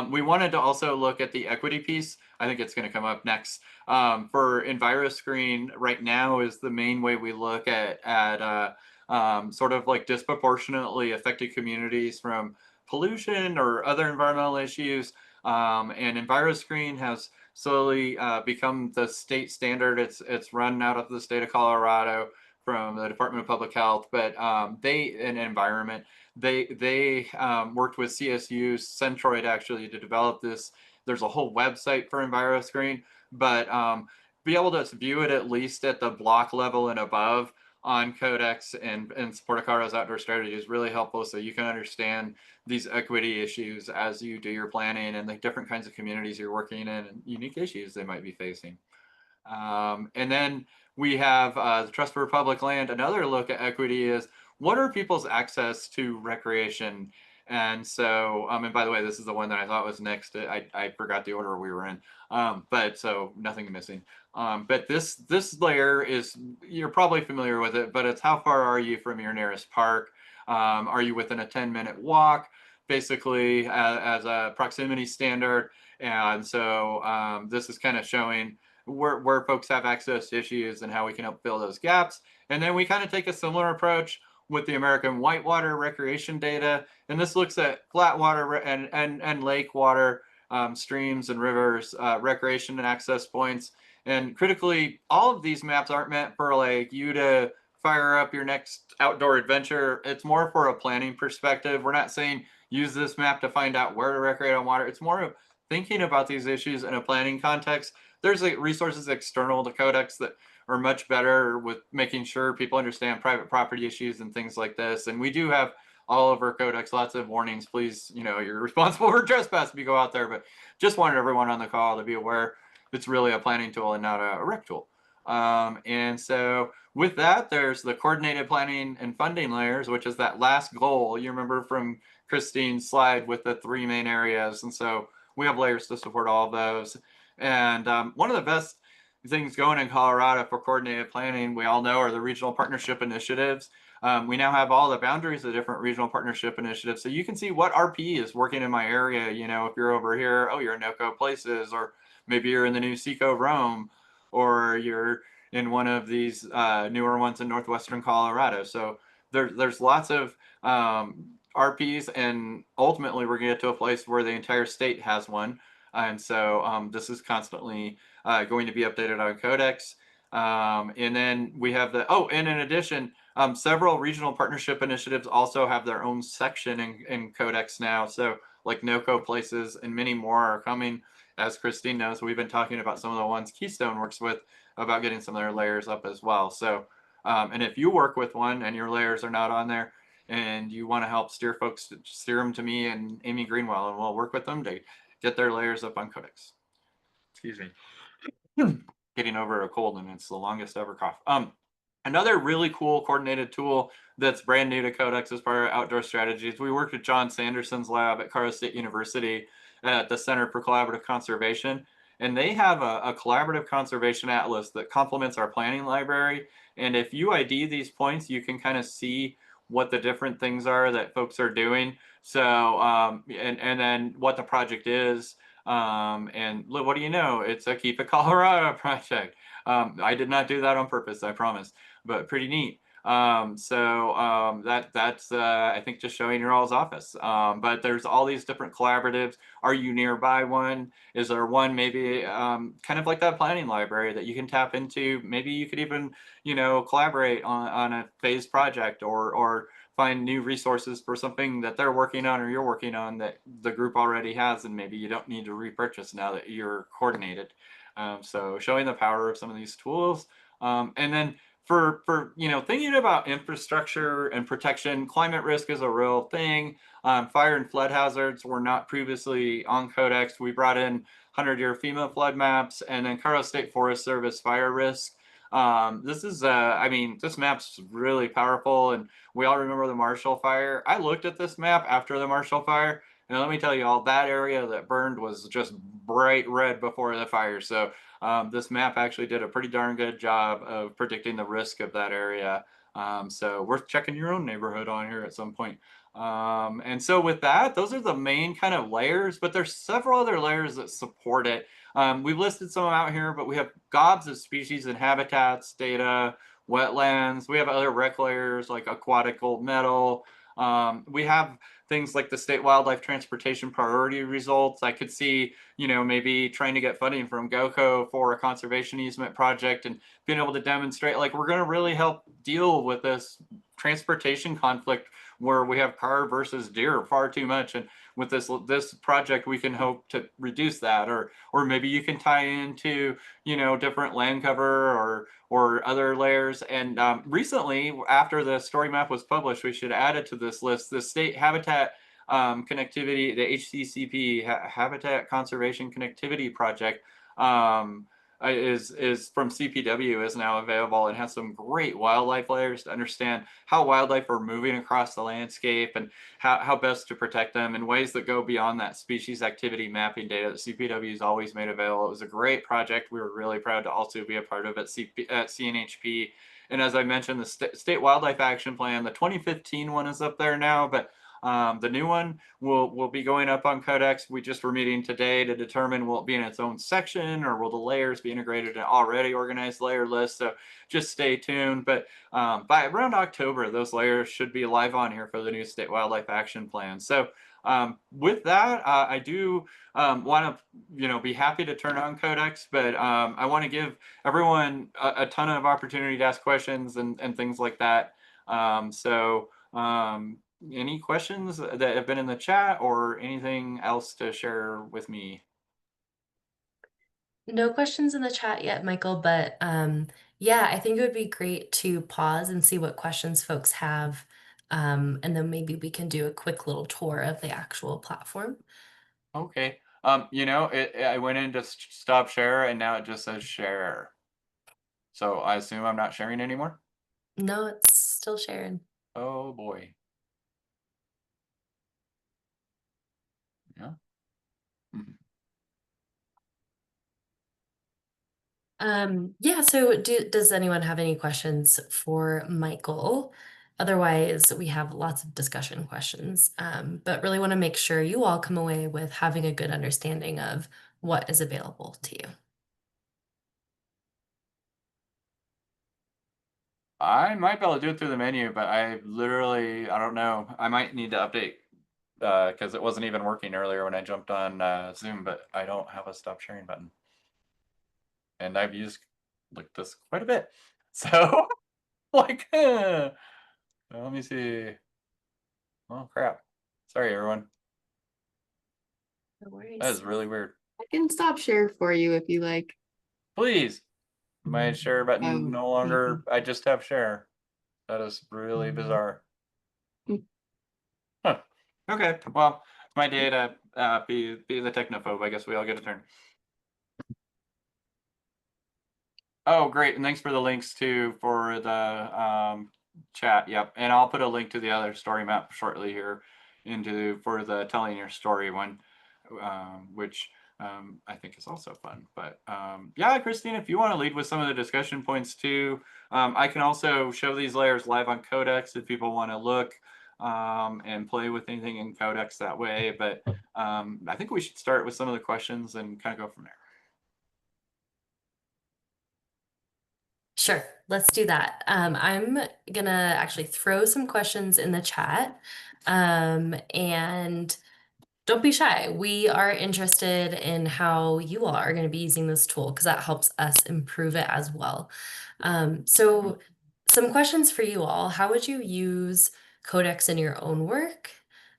We wanted to also look at the equity piece. I think it's going to come up next. For EnviroScreen right now is the main way we look at sort of like disproportionately affected communities from pollution or other environmental issues. And EnviroScreen has slowly become the state standard. It's run out of the state of Colorado from the Department of Public Health, but they and environment they worked with CSU Centroid actually to develop this. There's a whole website for EnviroScreen, but be able to view it at least at the block level and above on Codex and support of Colorado's outdoor strategy is really helpful, so you can understand these equity issues as you do your planning and the different kinds of communities you're working in and unique issues they might be facing. And then we have the Trust for Public Land. Another look at equity is what are people's access to recreation? And so, and by the way, this is the one that I thought was next. I forgot the order we were in, but so nothing missing. But this layer is, you're probably familiar with it, but it's how far are you from your nearest park? Are you within a 10-minute walk? Basically, as a proximity standard. And so this is kind of showing where folks have access to issues and how we can help fill those gaps. And then we kind of take a similar approach with the American whitewater recreation data. And this looks at flat water and lake water, streams and rivers, recreation and access points. And critically, all of these maps aren't meant for like you to fire up your next outdoor adventure. It's more for a planning perspective. We're not saying use this map to find out where to recreate on water. It's more of thinking about these issues in a planning context. There's like resources external to Codex that are much better with making sure people understand private property issues and things like this. And we do have all over Codex lots of warnings. Please, you're responsible for trespass if you go out there, but just wanted everyone on the call to be aware it's really a planning tool and not a rec tool. And so with that, there's the coordinated planning and funding layers, which is that last goal you remember from Christine's slide with the 3 main areas. And so we have layers to support all of those. And one of the best things going in Colorado for coordinated planning, we all know, are the regional partnership initiatives. We now have all the boundaries of different regional partnership initiatives. So you can see what RP is working in my area. If you're over here, oh, you're in NOCO Places, or maybe you're in the new Seco Rome, or you're in one of these newer ones in northwestern Colorado. So there's lots of RPs, and ultimately we're going to get to a place where the entire state has one. And so this is constantly going to be updated on Codex. And then we have and in addition, several regional partnership initiatives also have their own section in Codex now. So like NOCO Places and many more are coming. As Christine knows, we've been talking about some of the ones Keystone works with about getting some of their layers up as well. So, and if you work with one and your layers are not on there and you want to help steer folks, steer them to me and Amy Greenwell, and we'll work with them to get their layers up on Codex. Excuse me. Getting over a cold and it's the longest ever cough. Another really cool coordinated tool that's brand new to Codex as part of outdoor strategies. We worked with John Sanderson's lab at Colorado State University at the Center for Collaborative Conservation. And they have a collaborative conservation atlas that complements our planning library. And if you ID these points, you can kind of see what the different things are that folks are doing. So, and then what the project is. And what do you know? It's a Keep It Colorado project. I did not do that on purpose, I promise, but pretty neat. That's I think just showing your all's office. But there's all these different collaboratives. Are you nearby one? Is there one maybe kind of like that planning library that you can tap into? Maybe you could even, collaborate on a phased project or find new resources for something that they're working on or you're working on that the group already has, and maybe you don't need to repurchase now that you're coordinated. So showing the power of some of these tools. And then for thinking about infrastructure and protection, climate risk is a real thing. Fire and flood hazards were not previously on Codex. We brought in 100-year FEMA flood maps and then Colorado State Forest Service fire risk. This map's really powerful, and we all remember the Marshall Fire. I looked at this map after the Marshall Fire, and let me tell you all, that area that burned was just bright red before the fire. So this map actually did a pretty darn good job of predicting the risk of that area. So worth checking your own neighborhood on here at some point. And so with that, those are the main kind of layers, but there's several other layers that support it. We've listed some out here, but we have gobs of species and habitats data, wetlands. We have other rec layers like aquatic gold medal. We have things like the state wildlife transportation priority results. I could see, maybe trying to get funding from GOCO for a conservation easement project and being able to demonstrate like we're going to really help deal with this transportation conflict where we have car versus deer far too much, and with this project we can hope to reduce that, or maybe you can tie into different land cover or other layers. And recently, after the story map was published, we should add it to this list, the state habitat connectivity, the HCCP Habitat Conservation Connectivity Project, is from CPW, is now available and has some great wildlife layers to understand how wildlife are moving across the landscape and how best to protect them in ways that go beyond that species activity mapping data that CPW has always made available. It was a great project. We were really proud to also be a part of it at CNHP. And as I mentioned, the State Wildlife Action Plan, the 2015 one is up there now, but the new one will be going up on Codex. We just were meeting today to determine will it be in its own section or will the layers be integrated in an already organized layer list. So just stay tuned. But by around October, those layers should be live on here for the new State Wildlife Action Plan. So with that, I do want to be happy to turn on Codex, but I want to give everyone a ton of opportunity to ask questions and things like that. Any questions that have been in the chat or anything else to share with me? No questions in the chat yet, Michael, but yeah, I think it would be great to pause and see what questions folks have. And then maybe we can do a quick little tour of the actual platform. Okay. I went in to stop share and now it just says share. So I assume I'm not sharing anymore? No, it's still sharing. Oh boy. Yeah. Mhm. Yeah, so does anyone have any questions for Michael? Otherwise, we have lots of discussion questions, but really want to make sure you all come away with having a good understanding of what is available to you. I might be able to do it through the menu, but I don't know. I might need to update because it wasn't even working earlier when I jumped on Zoom, but I don't have a stop sharing button. And I've used like this quite a bit. So like, let me see. Oh crap. Sorry, everyone. No That worries. is really weird. I can stop share for you if you like. Please. My share button Oh, no longer, I just have share. That is really bizarre. Huh. Okay, well, it's my day to be the technophobe. I guess we all get a turn. Oh, great, and thanks for the links too for the chat. Yep, and I'll put a link to the other story map shortly here for the telling your story one, which I think is also fun. But yeah, Christine, if you want to lead with some of the discussion points too, I can also show these layers live on Codex if people want to look and play with anything in Codex that way. But I think we should start with some of the questions and kind of go from there. Sure, let's do that. I'm gonna actually throw some questions in the chat, and don't be shy. We are interested in how you all are going to be using this tool because that helps us improve it as well. So some questions for you all. How would you use Codex in your own work?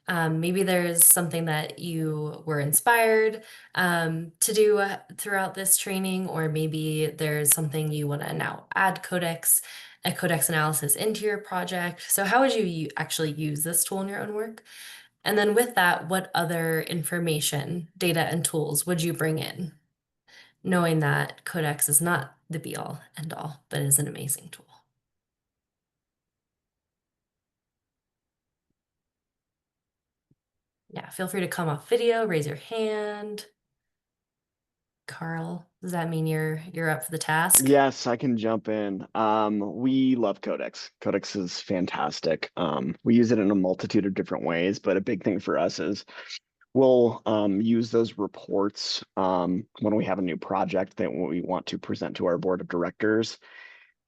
Maybe there's something that you were inspired to do throughout this training, or maybe there's something you want to now add a Codex analysis into your project. So how would you actually use this tool in your own work? And then with that, what other information, data, and tools would you bring in? Knowing that Codex is not the be all end all, but is an amazing tool. Yeah, feel free to come off video, raise your hand. Carl, Does that mean you're up for the task? Yes, I can jump in. We love Codex. Codex is fantastic. We use it in a multitude of different ways, but a big thing for us is we'll use those reports when we have a new project that we want to present to our board of directors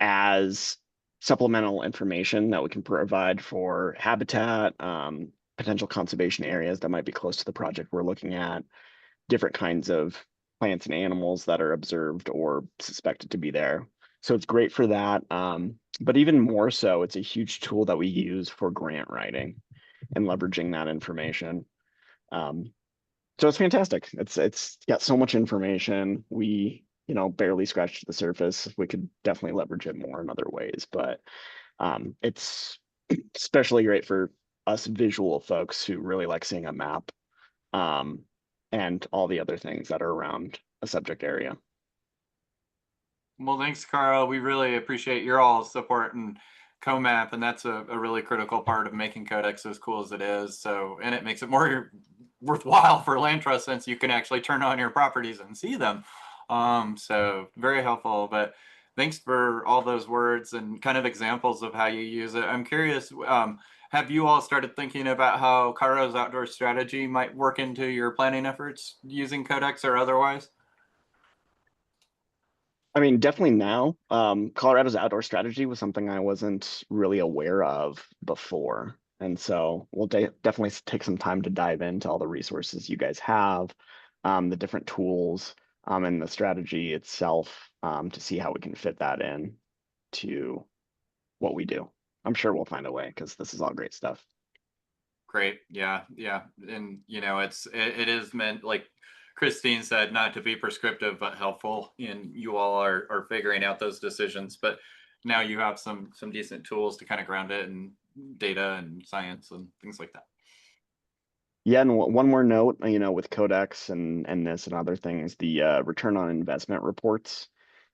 as supplemental information that we can provide for habitat, potential conservation areas that might be close to the project we're looking at, different kinds of plants and animals that are observed or suspected to be there. So it's great for that. But even more so, it's a huge tool that we use for grant writing and leveraging that information. So it's fantastic. It's got so much information. We, barely scratched the surface. We could definitely leverage it more in other ways, but it's especially great for us visual folks who really like seeing a map. And all the other things that are around a subject area. Well, thanks, Carl. We really appreciate your all support and COMAP, and that's a really critical part of making Codex as cool as it is. So, and it makes it more worthwhile for land trust since you can actually turn on your properties and see them. So very helpful. But thanks for all those words and kind of examples of how you use it. I'm curious, have you all started thinking about how Colorado's outdoor strategy might work into your planning efforts using Codex or otherwise? I mean, definitely now. Colorado's outdoor strategy was something I wasn't really aware of before. And so we'll definitely take some time to dive into all the resources you guys have, the different tools, and the strategy itself, to see how we can fit that in to what we do. I'm sure we'll find a way because this is all great stuff. Great. Yeah. And it is meant, like Christine said, not to be prescriptive, but helpful. And you all are figuring out those decisions. But now you have some decent tools to kind of ground it in data and science and things like that. Yeah, and one more note, with Codex and this and other things, the return on investment reports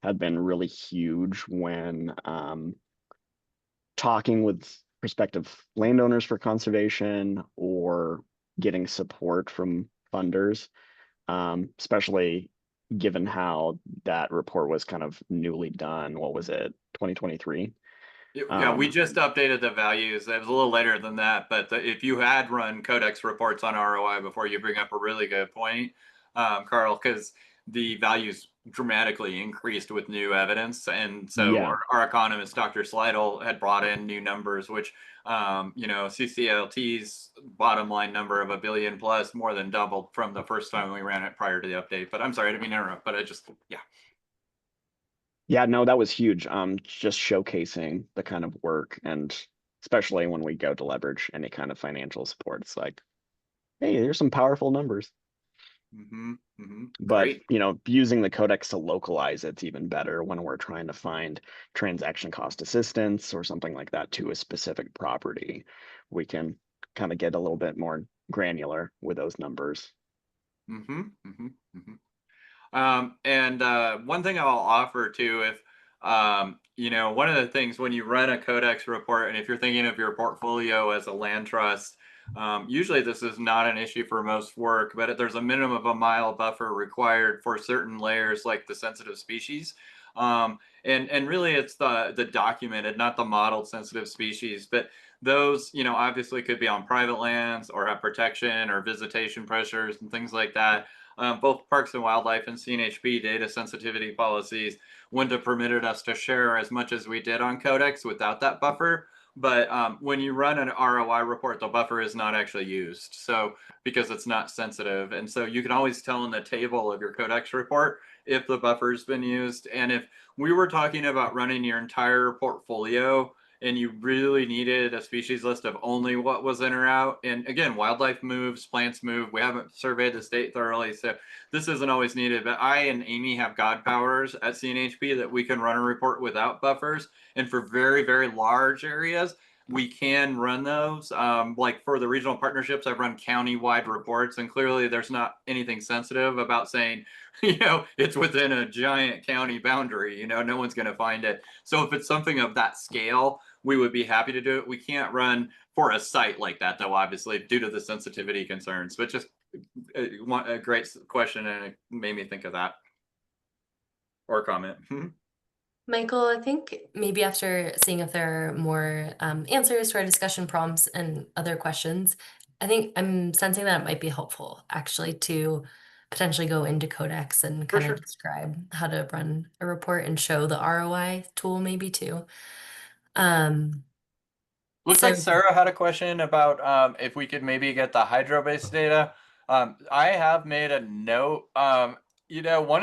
have been really huge when talking with prospective landowners for conservation or getting support from funders, especially given how that report was kind of newly done. What was it, 2023? Yeah, we just updated the values. It was a little later than that, but if you had run Codex reports on ROI before, you bring up a really good point, Carl, because the values dramatically increased with new evidence. And so Yeah. our economist, Dr. Slidell, had brought in new numbers, which, CCLT's bottom line number of $1 billion plus more than doubled from the first time we ran it prior to the update. But I'm sorry, I didn't mean to interrupt, but yeah. Yeah, no, that was huge. Just showcasing the kind of work, and especially when we go to leverage any kind of financial support, it's like, hey, here's some powerful numbers. But Great. using the Codex to localize it's even better when we're trying to find transaction cost assistance or something like that to a specific property. We can kind of get a little bit more granular with those numbers. And one thing I'll offer too, if one of the things when you run a Codex report, and if you're thinking of your portfolio as a land trust, usually this is not an issue for most work, but there's a minimum of a mile buffer required for certain layers like the sensitive species. And really it's the documented, not the modeled sensitive species, but those, obviously could be on private lands or have protection or visitation pressures and things like that. Both Parks and Wildlife and CNHP data sensitivity policies wouldn't have permitted us to share as much as we did on Codex without that buffer. But when you run an ROI report, the buffer is not actually used. So because it's not sensitive. And so you can always tell in the table of your Codex report if the buffer's been used. And if we were talking about running your entire portfolio and you really needed a species list of only what was in or out. And again, wildlife moves, plants move. We haven't surveyed the state thoroughly, so this isn't always needed. But I and Amy have God powers at CNHP that we can run a report without buffers. And for very, very large areas, we can run those. Like for the regional partnerships, I've run county-wide reports, and clearly there's not anything sensitive about saying, it's within a giant county boundary, no one's going to find it. So if it's something of that scale, we would be happy to do it. We can't run for a site like that, though, obviously, due to the sensitivity concerns. But just a great question, and it made me think of that. or comment. Michael, I think maybe after seeing if there are more answers to our discussion prompts and other questions, I think I'm sensing that it might be helpful actually to potentially go into Codex and For kind sure. of describe how to run a report and show the ROI tool maybe too. Looks So like Sarah had a question about if we could maybe get the hydro-based data. I have made a note. One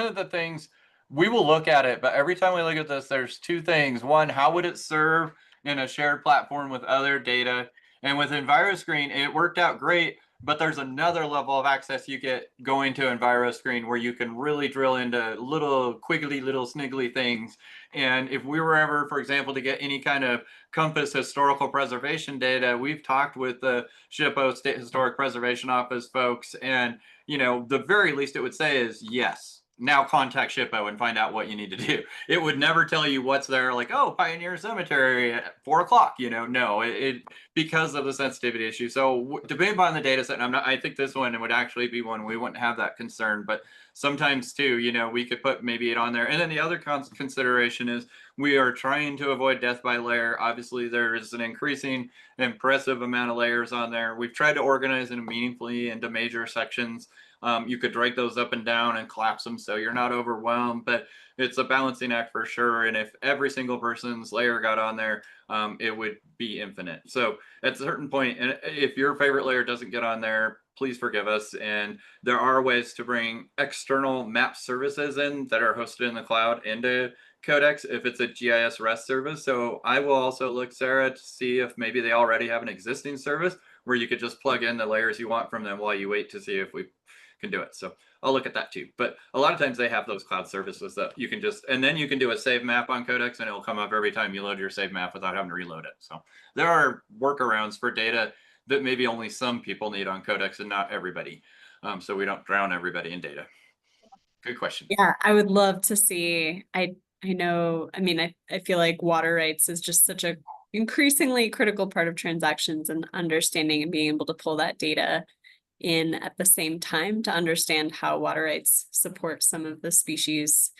of the things we will look at it, but every time we look at this, there's two things. One, how would it serve in a shared platform with other data? And with EnviroScreen, it worked out great, but there's another level of access you get going to EnviroScreen where you can really drill into little quiggly, little sniggly things. And if we were ever, for example, to get any kind of Compass historical preservation data, we've talked with the SHPO State Historic Preservation Office folks, and the very least it would say is yes. Now contact SHPO and find out what you need to do. It would never tell you what's there, like, oh, Pioneer Cemetery at 4 o'clock. No, it because of the sensitivity issue. So depending on the data set, I think this one would actually be one we wouldn't have that concern, but sometimes too, we could put maybe it on there. And then the other consideration is we are trying to avoid death by layer. Obviously, there is an increasing impressive amount of layers on there. We've tried to organize them meaningfully into major sections. You could drag those up and down and collapse them so you're not overwhelmed, but it's a balancing act for sure. And if every single person's layer got on there, it would be infinite. So at a certain point, and if your favorite layer doesn't get on there, please forgive us. And there are ways to bring external map services in that are hosted in the cloud into Codex if it's a GIS REST service. So I will also look, Sarah, to see if maybe they already have an existing service where you could just plug in the layers you want from them while you wait to see if we can do it. So I'll look at that too. But a lot of times they have those cloud services that you can just, and then you can do a save map on Codex and it'll come up every time you load your save map without having to reload it. So there are workarounds for data that maybe only some people need on Codex and not everybody. So we don't drown everybody in data. Good question. Yeah, I would love to see. I know, I mean, I feel like water rights is just such a increasingly critical part of transactions, and understanding and being able to pull that data in at the same time to understand how water rights support some of the species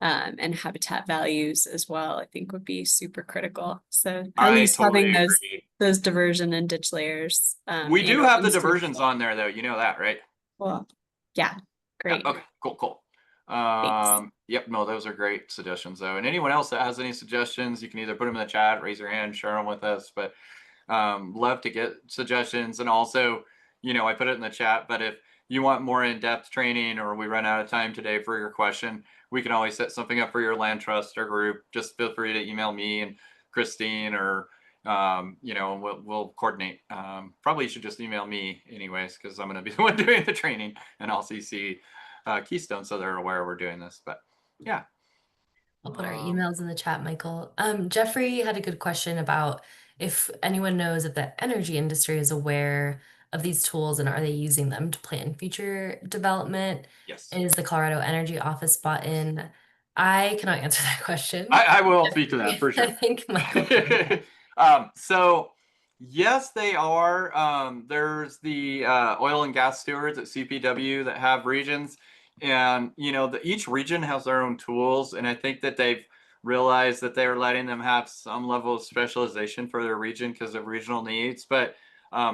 and habitat values as well, I think would be super critical. So at I least totally having agree. those diversion and ditch layers. We and do have the open space. diversions on there though. You know that, right? Well, yeah, great. Yeah, okay, cool. Thanks. Yep, no, those are great suggestions though. And anyone else that has any suggestions, you can either put them in the chat, raise your hand, share them with us. But love to get suggestions. And also, I put it in the chat, but if you want more in-depth training or we run out of time today for your question, we can always set something up for your land trust or group. Just feel free to email me and Christine, or we'll coordinate. Probably you should just email me anyways, because I'm going to be the one doing the training, and I'll CC Keystone so they're aware we're doing this. But yeah. I'll put our emails in the chat, Michael. Jeffrey had a good question about if anyone knows if the energy industry is aware of these tools and are they using them to plan future development? Yes. Is the Colorado Energy Office bought in? I cannot answer that question. I will speak to that for sure. I think Michael can. So yes, they are. There's the oil and gas stewards at CPW that have regions, and each region has their own tools, and I think that they've realized that they're letting them have some level of specialization for their region because of regional needs. But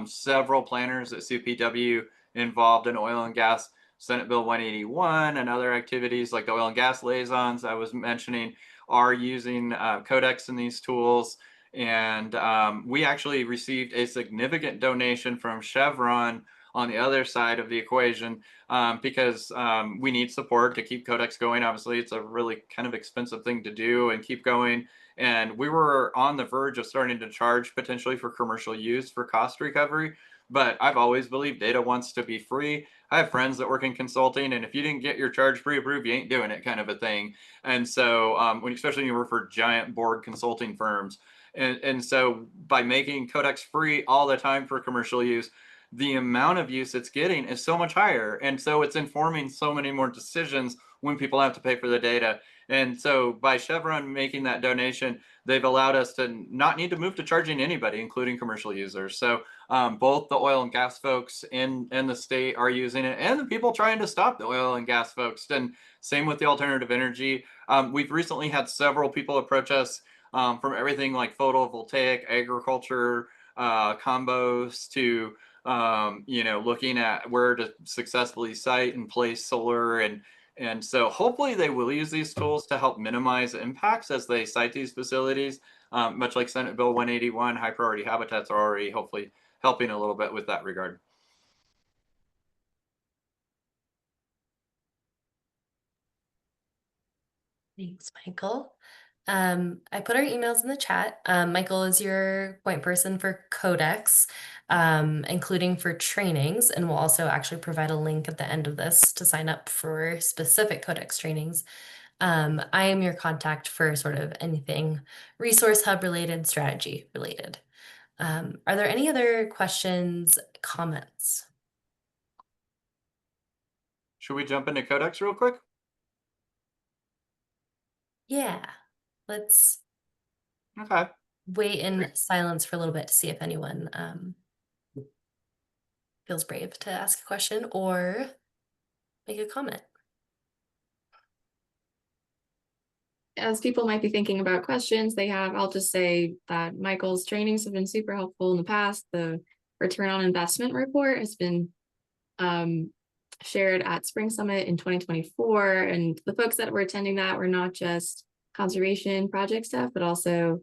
several planners at CPW involved in oil and gas, Senate Bill 181 and other activities like the oil and gas liaisons I was mentioning are using Codex in these tools. And we actually received a significant donation from Chevron on the other side of the equation because we need support to keep Codex going. Obviously, it's a really kind of expensive thing to do and keep going. And we were on the verge of starting to charge potentially for commercial use for cost recovery. But I've always believed data wants to be free. I have friends that work in consulting, and if you didn't get your charge pre-approved, you ain't doing it, kind of a thing. And so, especially when you work for giant board consulting firms, and so by making Codex free all the time for commercial use, the amount of use it's getting is so much higher, and so it's informing so many more decisions when people have to pay for the data. And so by Chevron making that donation, they've allowed us to not need to move to charging anybody, including commercial users. So both the oil and gas folks in the state are using it, and the people trying to stop the oil and gas folks. And same with the alternative energy. We've recently had several people approach us from everything like photovoltaic, agriculture, combos to looking at where to successfully site and place solar. And so hopefully they will use these tools to help minimize impacts as they site these facilities. Much like Senate Bill 181, high priority habitats are already hopefully helping a little bit with that regard. Thanks, Michael. I put our emails in the chat. Michael is your point person for Codex, including for trainings, and we'll also actually provide a link at the end of this to sign up for specific Codex trainings. I am your contact for sort of anything resource hub related, strategy related. Are there any other questions, comments? Should we jump into Codex real quick? Yeah, let's Okay. wait in silence for a little bit to see if anyone feels brave to ask a question or make a comment. As people might be thinking about questions they have, I'll just say that Michael's trainings have been super helpful in the past. The return on investment report has been shared at Spring Summit in 2024. And the folks that were attending that were not just conservation project staff, but also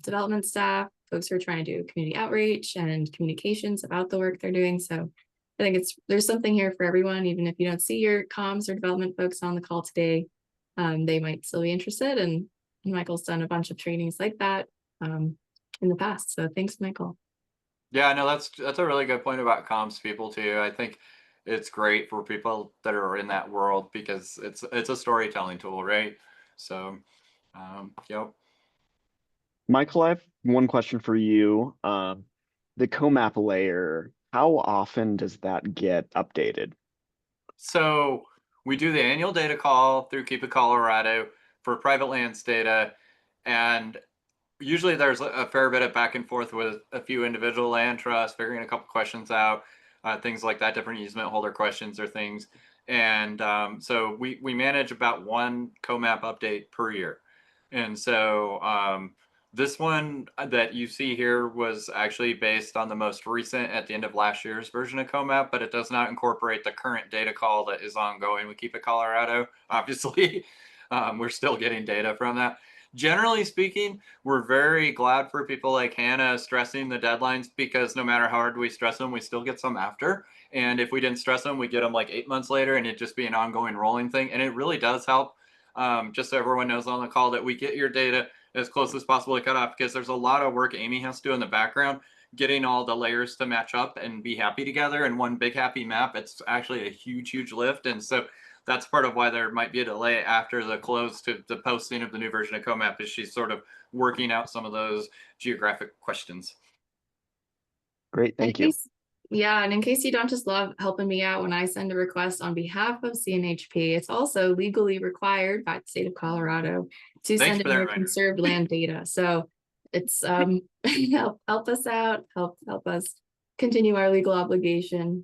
development staff, folks who are trying to do community outreach and communications about the work they're doing. So I think there's something here for everyone, even if you don't see your comms or development folks on the call today. They might still be interested, and Michael's done a bunch of trainings like that in the past. So thanks, Michael. Yeah, no, that's a really good point about comms people too. I think it's great for people that are in that world because it's a storytelling tool, right? So, yep. Michael, I have one question for you. The COMAP layer, how often does that get updated? So we do the annual data call through Keep It Colorado for private lands data, and usually there's a fair bit of back and forth with a few individual land trusts, figuring a couple questions out, things like that, different easement holder questions or things. And so we manage about one COMAP update per year. And so this one that you see here was actually based on the most recent at the end of last year's version of COMAP, but it does not incorporate the current data call that is ongoing with Keep It Colorado. Obviously, we're still getting data from that. Generally speaking, we're very glad for people like Hannah stressing the deadlines, because no matter how hard we stress them, we still get some after. And if we didn't stress them, we get them like 8 months later, and it'd just be an ongoing rolling thing. And it really does help. Just so everyone knows on the call that we get your data as close as possible to cut off, because there's a lot of work Amy has to do in the background, getting all the layers to match up and be happy together in one big happy map. It's actually a huge lift. And so that's part of why there might be a delay after the close to the posting of the new version of COMAP, is she's sort of working out some of those geographic questions. Great, thank you. Yeah, and in case you don't just love helping me out when I send a request on behalf of CNHP, it's also legally required by the state of Colorado to send in your conserved land data. So it's help us out, help us continue our legal obligation.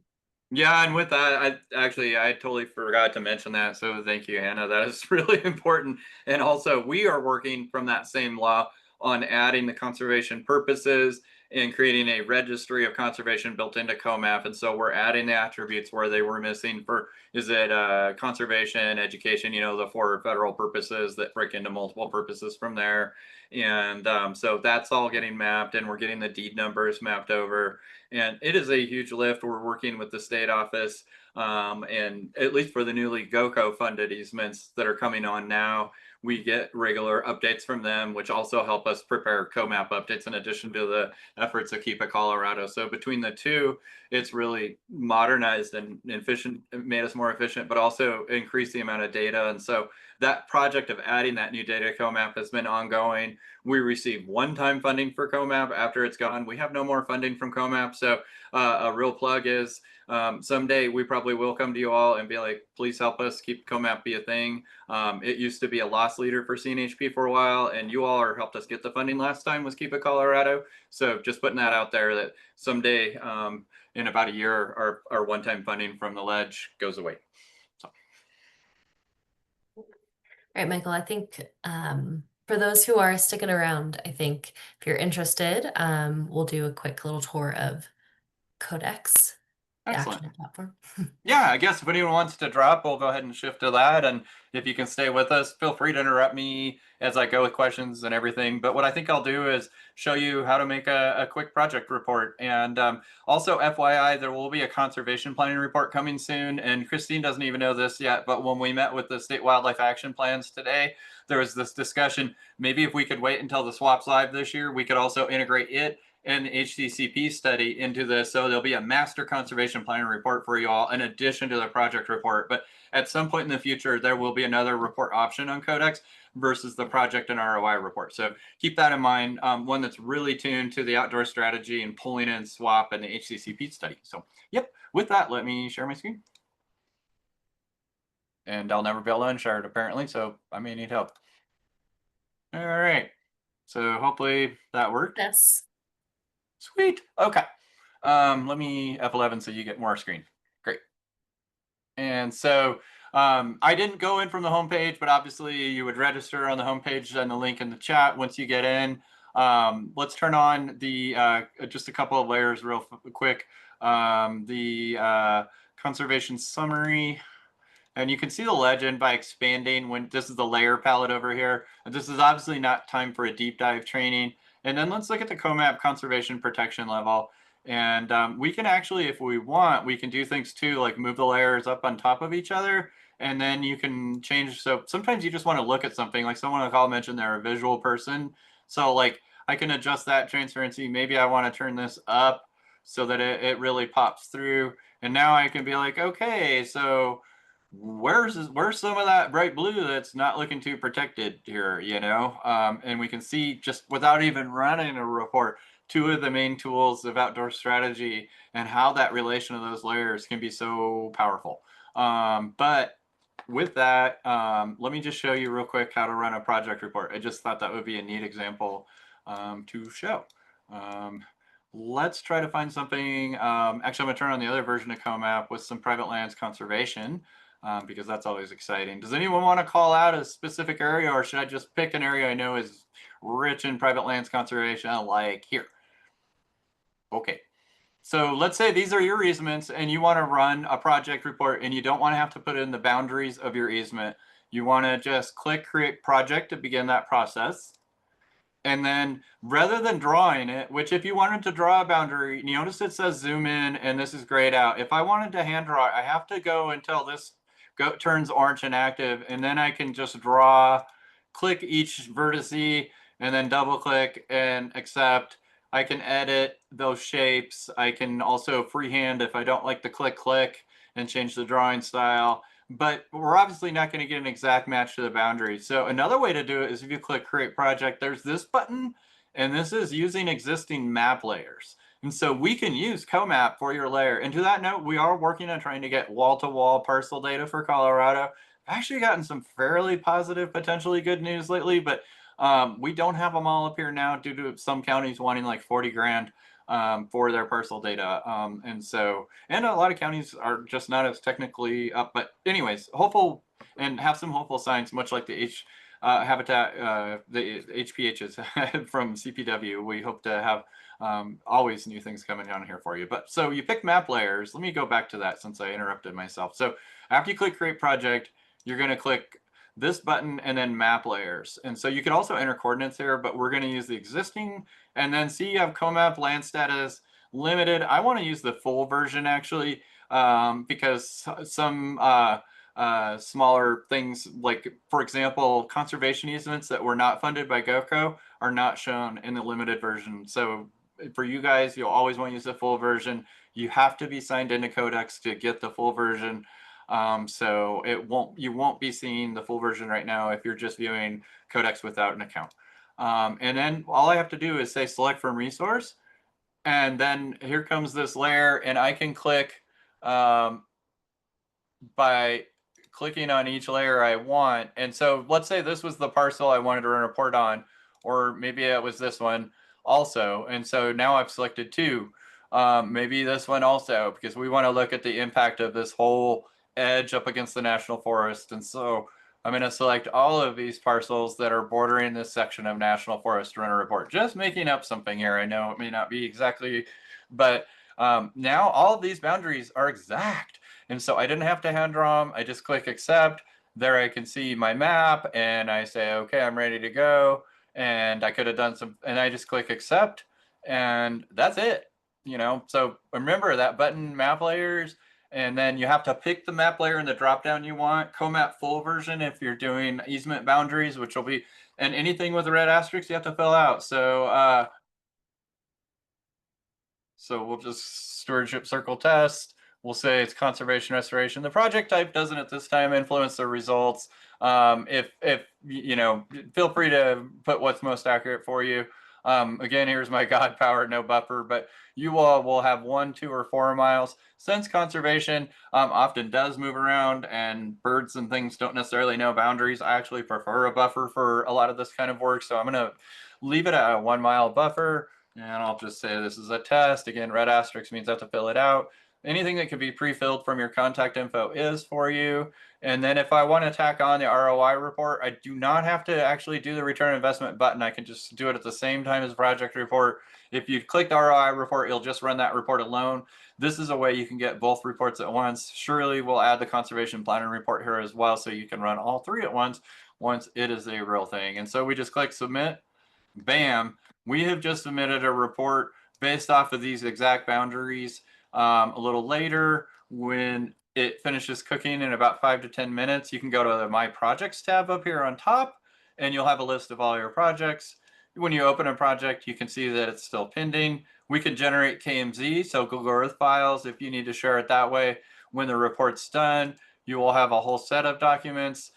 Yeah, and with that, I totally forgot to mention that. So thank you, Hannah. That is really important. And also, we are working from that same law on adding the conservation purposes and creating a registry of conservation built into COMAP. And so we're adding the attributes where they were missing for, is it conservation, education, the 4 federal purposes that break into multiple purposes from there. And so that's all getting mapped, and we're getting the deed numbers mapped over. And it is a huge lift. We're working with the state office, and at least for the newly GOCO funded easements that are coming on now, we get regular updates from them, which also help us prepare COMAP updates in addition to the efforts of Keep It Colorado. So between the two, it's really modernized and efficient, made us more efficient, but also increased the amount of data. And so that project of adding that new data COMAP has been ongoing. We receive one-time funding for COMAP. After it's gone, we have no more funding from COMAP. So a real plug is someday we probably will come to you all and be like, please help us keep COMAP be a thing. It used to be a loss leader for CNHP for a while, and you all helped us get the funding last time was Keep It Colorado. So just putting that out there that someday in about a year, our one-time funding from the ledge goes away. So. All right, Michael, I think for those who are sticking around, I think if you're interested, we'll do a quick little tour of Codex, the Excellent. action platform. Yeah, I guess if anyone wants to drop, we'll go ahead and shift to that. And if you can stay with us, feel free to interrupt me as I go with questions and everything. But what I think I'll do is show you how to make a quick project report. And also, FYI, there will be a conservation planning report coming soon. And Christine doesn't even know this yet, but when we met with the State Wildlife Action Plans today, there was this discussion, maybe if we could wait until the swap's live this year, we could also integrate it and the HDCP study into this. So there'll be a master conservation planning report for you all in addition to the project report. But at some point in the future, there will be another report option on Codex versus the project and ROI report. So keep that in mind, one that's really tuned to the outdoor strategy and pulling in SWAP and the HDCP study. So yep, with that, let me share my screen. And I'll never be able to unshare it apparently, so I may need help. All right, so hopefully that worked. Yes. Sweet. Okay. Let me F11 so you get more screen. Great. And so I didn't go in from the homepage, but obviously you would register on the homepage and the link in the chat once you get in. Let's turn on the just a couple of layers real quick. The conservation summary. And you can see the legend by expanding when this is the layer palette over here. And this is obviously not time for a deep dive training. And then let's look at the COMAP conservation protection level. And we can actually, if we want, we can do things too, like move the layers up on top of each other. And then you can change. So sometimes you just want to look at something, like someone on the call mentioned they're a visual person. So like I can adjust that transparency. Maybe I want to turn this up so that it really pops through. And now I can be like, okay, so where's some of that bright blue that's not looking too protected here, you know? And we can see just without even running a report, two of the main tools of outdoor strategy and how that relation of those layers can be so powerful. But with that, let me just show you real quick how to run a project report. I just thought that would be a neat example to show. Let's try to find something. Actually, I'm gonna turn on the other version of COMAP with some private lands conservation. Because that's always exciting. Does anyone want to call out a specific area, or should I just pick an area I know is rich in private lands conservation, like here? Okay. So let's say these are your easements and you want to run a project report and you don't want to have to put in the boundaries of your easement. You want to just click create project to begin that process. And then rather than drawing it, which if you wanted to draw a boundary, you notice it says zoom in and this is grayed out. If I wanted to hand draw, I have to go until this turns orange and active, and then I can just draw, click each vertice, and then double click and accept. I can edit those shapes. I can also freehand if I don't like the click and change the drawing style. But we're obviously not going to get an exact match to the boundary. So another way to do it is if you click create project, there's this button, and this is using existing map layers. And so we can use COMAP for your layer. And to that note, we are working on trying to get wall-to-wall parcel data for Colorado. I've actually gotten some fairly positive, potentially good news lately, but we don't have them all up here now due to some counties wanting like 40 grand for their parcel data. And a lot of counties are just not as technically up, but anyways, hopeful and have some hopeful signs, much like the habitat, the HPHs from CPW. We hope to have always new things coming down here for you. But so you pick map layers. Let me go back to that since I interrupted myself. So after you click create project, you're going to click this button and then map layers. And so you can also enter coordinates here, but we're going to use the existing, and then see you have COMAP land status limited. I want to use the full version actually, because some smaller things, like for example, conservation easements that were not funded by GovCo are not shown in the limited version. So for you guys, you'll always want to use the full version. You have to be signed into Codex to get the full version. So you won't be seeing the full version right now if you're just viewing codecs without an account. And then all I have to do is say select from resource. And then here comes this layer, and I can click by clicking on each layer I want. And so let's say this was the parcel I wanted to run a report on, or maybe it was this one also. And so now I've selected two. Maybe this one also, because we want to look at the impact of this whole edge up against the national forest. And so I'm going to select all of these parcels that are bordering this section of national forest to run a report. Just making up something here. I know it may not be exactly, but now all of these boundaries are exact. And so I didn't have to hand draw them. I just click accept. There I can see my map and I say, okay, I'm ready to go. And I could have done some, and I just click accept and that's it. So remember that button map layers, and then you have to pick the map layer in the dropdown you want. CoMap full version if you're doing easement boundaries, which will be, and anything with a red asterisk you have to fill out. So we'll just stewardship circle test. We'll say it's conservation restoration. The project type doesn't at this time influence the results. If feel free to put what's most accurate for you. Again, here's my God power, no buffer, but you all will have 1, 2, or 4 miles. Since conservation often does move around and birds and things don't necessarily know boundaries, I actually prefer a buffer for a lot of this kind of work. So I'm going to leave it at a 1 mile buffer. And I'll just say this is a test. Again, red asterisk means I have to fill it out. Anything that can be pre-filled from your contact info is for you. And then if I want to tack on the ROI report, I do not have to actually do the return on investment button. I can just do it at the same time as project report. If you click the ROI report, it'll just run that report alone. This is a way you can get both reports at once. Surely we'll add the conservation planning report here as well, so you can run all three at once it is a real thing. And so we just click submit. Bam, we have just submitted a report based off of these exact boundaries. A little later, when it finishes cooking in about 5 to 10 minutes, you can go to the My Projects tab up here on top, and you'll have a list of all your projects. When you open a project, you can see that it's still pending. We can generate KMZ, so Google Earth files, if you need to share it that way. When the report's done, you will have a whole set of documents,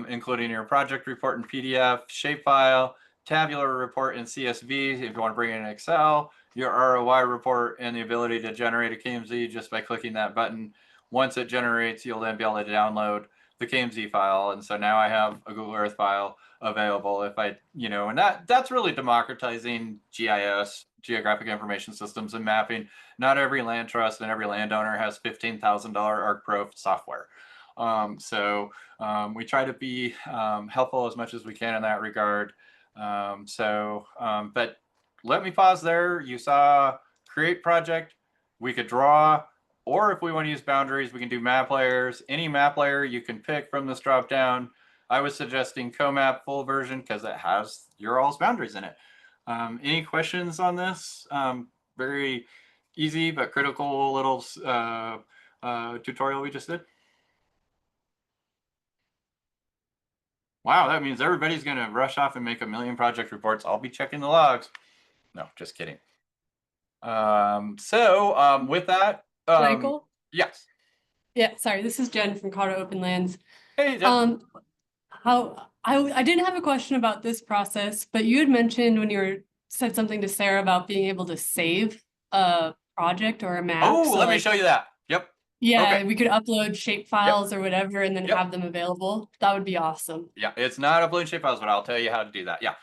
including your project report in PDF, shapefile, tabular report in CSV if you want to bring it in Excel, your ROI report, and the ability to generate a KMZ just by clicking that button. Once it generates, you'll then be able to download the KMZ file. And so now I have a Google Earth file available if I, and that's really democratizing GIS, geographic information systems, and mapping. Not every land trust and every landowner has $15,000 ArcPro software. We try to be helpful as much as we can in that regard. But let me pause there. You saw create project. We could draw, or if we want to use boundaries, we can do map layers. Any map layer you can pick from this drop down. I was suggesting CoMap full version because it has your all's boundaries in it. Any questions on this? Very easy but critical little tutorial we just did. Wow, that means everybody's going to rush off and make a million project reports. I'll be checking the logs. No, just kidding. With that, Michael? yes. Yeah, sorry, this is Jen from Colorado Open Lands. Hey, Jen. I didn't have a question about this process, but you had mentioned when you said something to Sarah about being able to save a project or a map. Oh, So let me show you that. Yep. Yeah, Okay. we could upload shape files or whatever and then Yep. have them available. That would be awesome. Yeah, it's not uploading shape files, but I'll tell you how to do that. Yeah.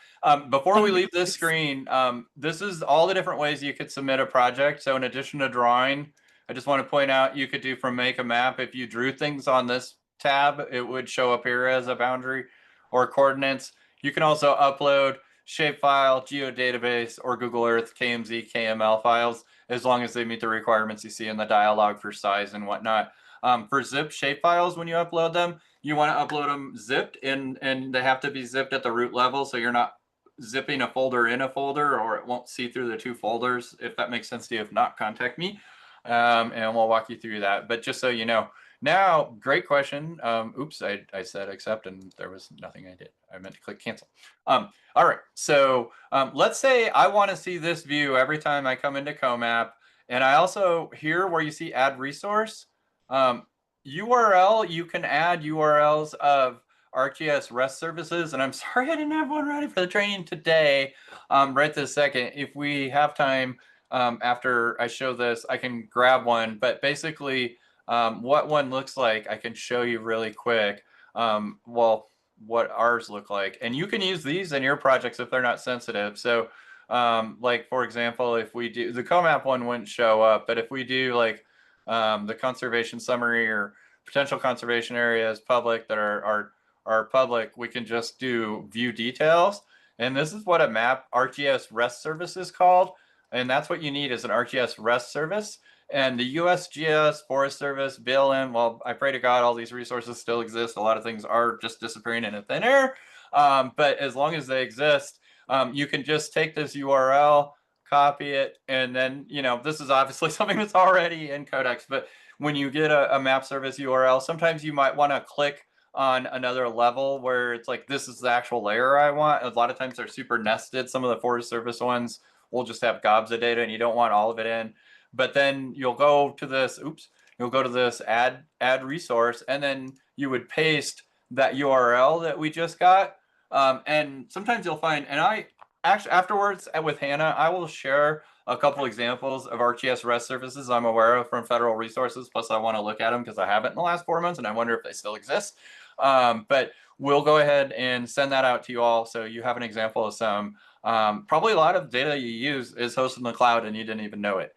Before we leave this screen, this is all the different ways you could submit a project. So in addition to drawing, I just want to point out you could do from make a map. If you drew things on this tab, it would show up here as a boundary or coordinates. You can also upload shapefile, geodatabase, or Google Earth KMZ, KML files, as long as they meet the requirements you see in the dialog for size and whatnot. For zip shapefiles, when you upload them, you want to upload them zipped and they have to be zipped at the root level, so you're not zipping a folder in a folder, or it won't see through the two folders. If that makes sense to you, if not, contact me, and we'll walk you through that. But just so you know, now, great question. Oops, I said accept and there was nothing I did. I meant to click cancel. All right, so let's say I want to see this view every time I come into CoMap, and I also here where you see add resource, URL, you can add URLs of ArcGIS REST services, and I'm sorry I didn't have one ready for the training today, right this second. If we have time after I show this, I can grab one, but basically what one looks like, I can show you really quick. Well, what ours look like, and you can use these in your projects if they're not sensitive. So like for example, if we do the COMAP one wouldn't show up, but if we do like the conservation summary or potential conservation areas public that are public, we can just do view details. And this is what a map ArcGIS REST service is called. And that's what you need is an ArcGIS REST service. And the USGS, Forest Service, BLM, well, I pray to God all these resources still exist. A lot of things are just disappearing into thin air. But as long as they exist, you can just take this URL, copy it, and then, this is obviously something that's already in Codex, but when you get a map service URL, sometimes you might want to click on another level where it's like, this is the actual layer I want. A lot of times they're super nested. Some of the Forest Service ones will just have gobs of data and you don't want all of it in. But then you'll go to this, you'll go to this add resource, and then you would paste that URL that we just got. And sometimes you'll find, and I actually afterwards with Hannah, I will share a couple examples of ArcGIS REST services I'm aware of from federal resources. Plus, I want to look at them because I haven't in the last 4 months, and I wonder if they still exist. But we'll go ahead and send that out to you all, so you have an example of some. Probably a lot of data you use is hosted in the cloud, and you didn't even know it.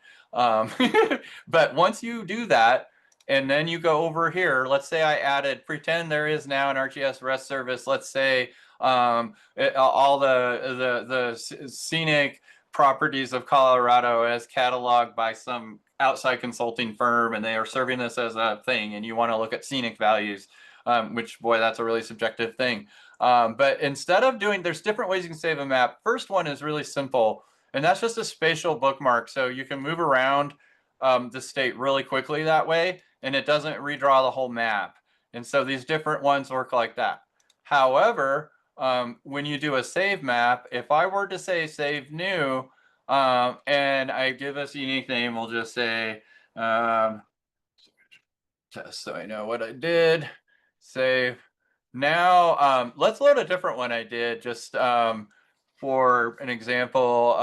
But once you do that, and then you go over here, let's say I added, pretend there is now an ArcGIS REST service. Let's say all the scenic properties of Colorado as cataloged by some outside consulting firm, and they are serving this as a thing, and you want to look at scenic values, which, boy, that's a really subjective thing. But instead of doing, there's different ways you can save a map. First one is really simple, and that's just a spatial bookmark. So you can move around the state really quickly that way, and it doesn't redraw the whole map. And so these different ones work like that. However, when you do a save map, if I were to say save new, and I give us a unique name, we'll just say test so I know what I did. Save. Now, let's load a different one I did just for an example.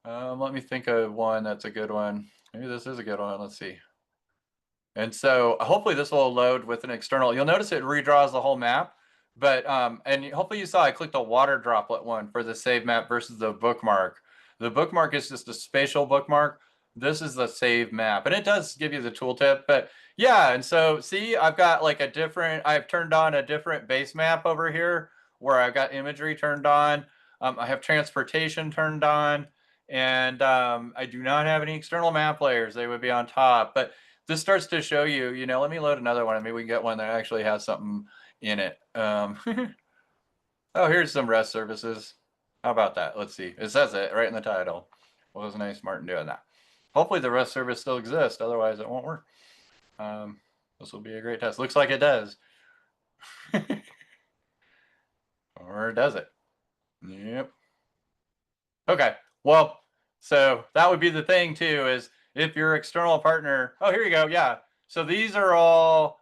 Let me think of one that's a good one. Maybe this is a good one. Let's see. And so hopefully this will load with an external. You'll notice it redraws the whole map. But and hopefully you saw I clicked a water droplet one for the save map versus the bookmark. The bookmark is just a spatial bookmark. This is the save map, and it does give you the tooltip. But yeah, and so see, I've got like a different. I've turned on a different base map over here where I've got imagery turned on. I have transportation turned on, and I do not have any external map layers. They would be on top, but this starts to show you. Let me load another one, and maybe we can get one that actually has something in it. Oh, here's some REST services. How about that? Let's see. It says it right in the title. Well, it was nice Martin doing that. Hopefully the REST service still exists. Otherwise, it won't work. This will be a great test. Looks like it does. Or does it? Yep. Okay. Well, so that would be the thing too, is if your external partner, oh, here you go. Yeah. So these are all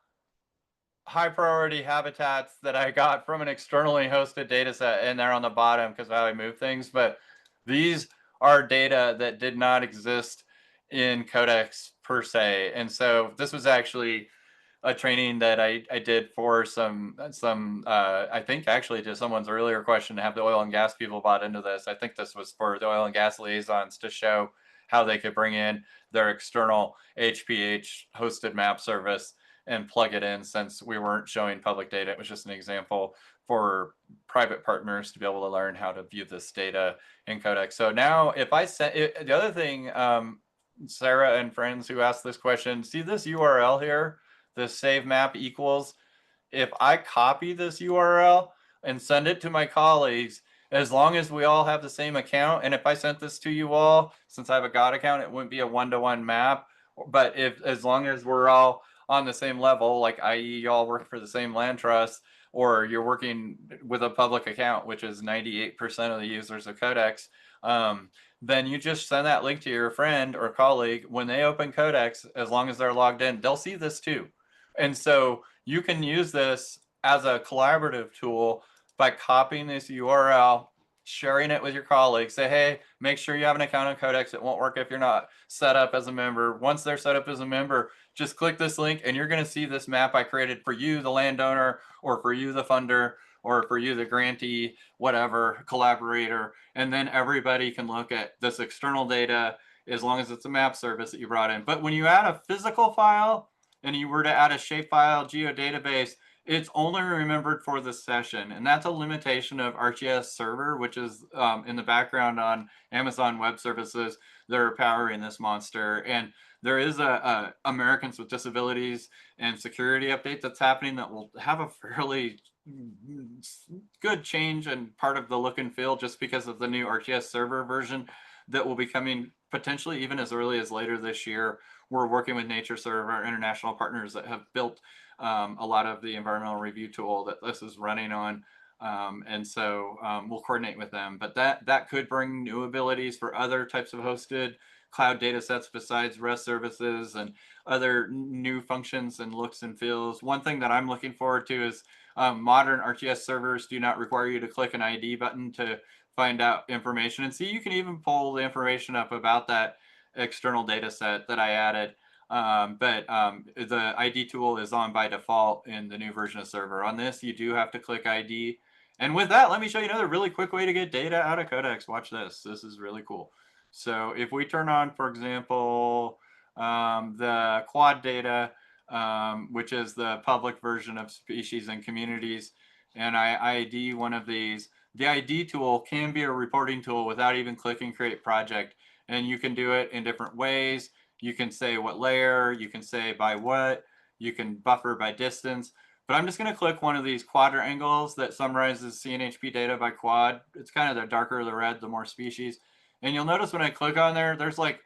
high priority habitats that I got from an externally hosted data set, and they're on the bottom because of how I move things. But these are data that did not exist in Codex per se. And so this was actually a training that I did for some I think actually to someone's earlier question to have the oil and gas people bought into this. I think this was for the oil and gas liaisons to show how they could bring in their external HPH hosted map service and plug it in, since we weren't showing public data. It was just an example for private partners to be able to learn how to view this data in Codex. So now if I send it, the other thing, Sarah and friends who asked this question, see this URL here, this save map equals, if I copy this URL and send it to my colleagues, as long as we all have the same account, and if I sent this to you all, since I have a God account, it wouldn't be a one-to-one map. But as long as we're all on the same level, like i.e. y'all work for the same land trust, or you're working with a public account, which is 98% of the users of Codex, then you just send that link to your friend or colleague. When they open Codex, as long as they're logged in, they'll see this too. And so you can use this as a collaborative tool by copying this URL, sharing it with your colleagues. Say, hey, make sure you have an account on Codex. It won't work if you're not set up as a member. Once they're set up as a member, just click this link and you're going to see this map I created for you, the landowner, or for you, the funder, or for you, the grantee, whatever, collaborator. And then everybody can look at this external data as long as it's a map service that you brought in. But when you add a physical file and you were to add a shapefile geodatabase, it's only remembered for the session. And that's a limitation of ArcGIS Server, which is in the background on Amazon Web Services. They're powering this monster. And there is a Americans with Disabilities and Security update that's happening that will have a fairly good change and part of the look and feel just because of the new ArcGIS Server version that will be coming potentially even as early as later this year. We're working with NatureServe, our international partners that have built a lot of the environmental review tool that this is running on. And so we'll coordinate with them, but that could bring new abilities for other types of hosted cloud data sets besides REST services and other new functions and looks and feels. One thing that I'm looking forward to is modern ArcGIS servers do not require you to click an ID button to find out information. And see, you can even pull the information up about that external data set that I added. But the ID tool is on by default in the new version of server. On this, you do have to click ID. And with that, let me show you another really quick way to get data out of Codex. Watch this. This is really cool. So if we turn on, for example, the quad data, which is the public version of species and communities, and I ID one of these, the ID tool can be a reporting tool without even clicking create project. And you can do it in different ways. You can say what layer, you can say by what, you can buffer by distance. But I'm just going to click one of these quadrangles that summarizes CNHP data by quad. It's kind of the darker the red, the more species. And you'll notice when I click on there, there's like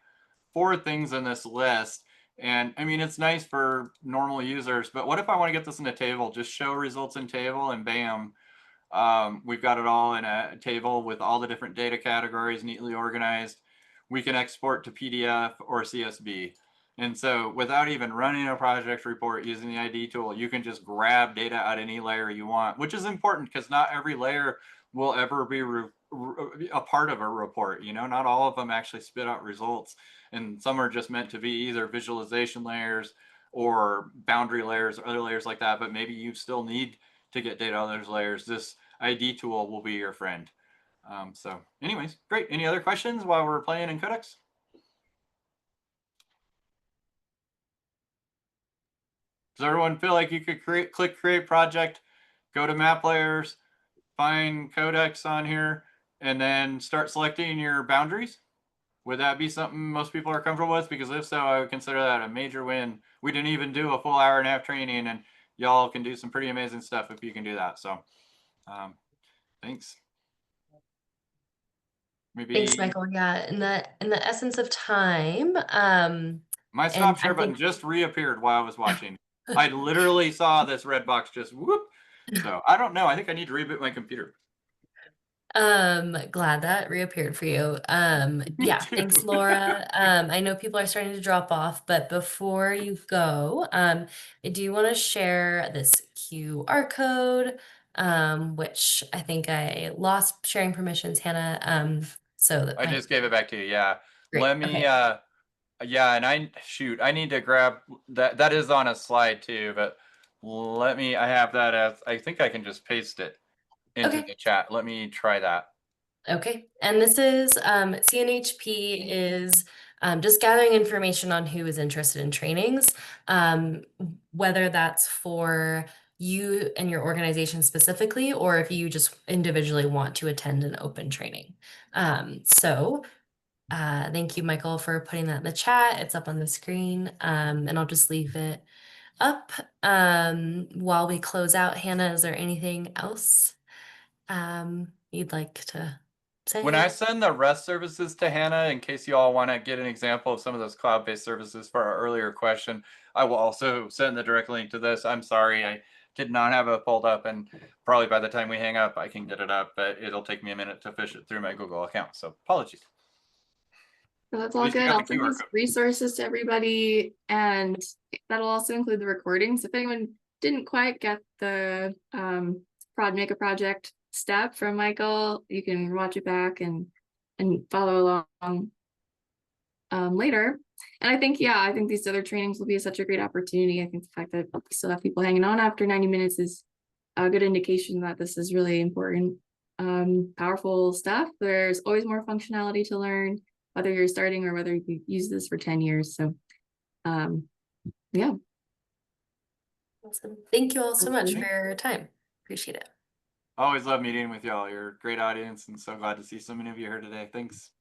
4 things in this list. And I mean, it's nice for normal users, but what if I want to get this in a table? Just show results in table and bam, we've got it all in a table with all the different data categories neatly organized. We can export to PDF or CSV. And so without even running a project report using the ID tool, you can just grab data at any layer you want, which is important because not every layer will ever be a part of a report. You know, not all of them actually spit out results. And some are just meant to be either visualization layers or boundary layers or other layers like that. But maybe you still need to get data on those layers. This ID tool will be your friend. So anyways, great. Any other questions while we're playing in Codex? Does everyone feel like you could click create project, go to map layers, find Codex on here, and then start selecting your boundaries? Would that be something most people are comfortable with? Because if so, I would consider that a major win. We didn't even do a full hour-and-a-half training, and y'all can do some pretty amazing stuff if you can do that. So thanks. Maybe Thanks, Michael. Yeah, in the essence of time, my stop and share I button think just reappeared while I was watching. I literally saw this red box just whoop. So I don't know. I think I need to reboot my computer. glad that reappeared for you. Me Yeah, too. thanks, Laura. I know people are starting to drop off, but before you go, do you want to share this QR code? Which I think I lost sharing permissions, Hannah. So that I just gave it back to you. Yeah. great. Let me Okay. yeah, and I need to grab that is on a slide too, but I have that as I think I can just paste it into Okay. the chat. Let me try that. Okay, and this is CNHP is just gathering information on who is interested in trainings, whether that's for you and your organization specifically, or if you just individually want to attend an open training. So thank you, Michael, for putting that in the chat. It's up on the screen, and I'll just leave it up while we close out. Hannah, is there anything else you'd like to say? When I send the REST services to Hannah, in case you all want to get an example of some of those cloud-based services for our earlier question, I will also send the direct link to this. I'm sorry, I did not have it pulled up, and probably by the time we hang up, I can get it up, but it'll take me a minute to fish it through my Google account. So apologies. So that's At all least you good. got I'll the send QR these code. resources to everybody, and that'll also include the recordings. If anyone didn't quite get the make a project step from Michael, you can watch it back and follow along later. And I think, yeah, I think these other trainings will be such a great opportunity. I think the fact that we still have people hanging on after 90 minutes is a good indication that this is really important, powerful stuff. There's always more functionality to learn, whether you're starting or whether you use this for 10 years. So, yeah. Awesome. Thank you all so much Okay. for your time. Appreciate it. Always love meeting with y'all. You're a great audience and so glad to see so many of you here today. Thanks.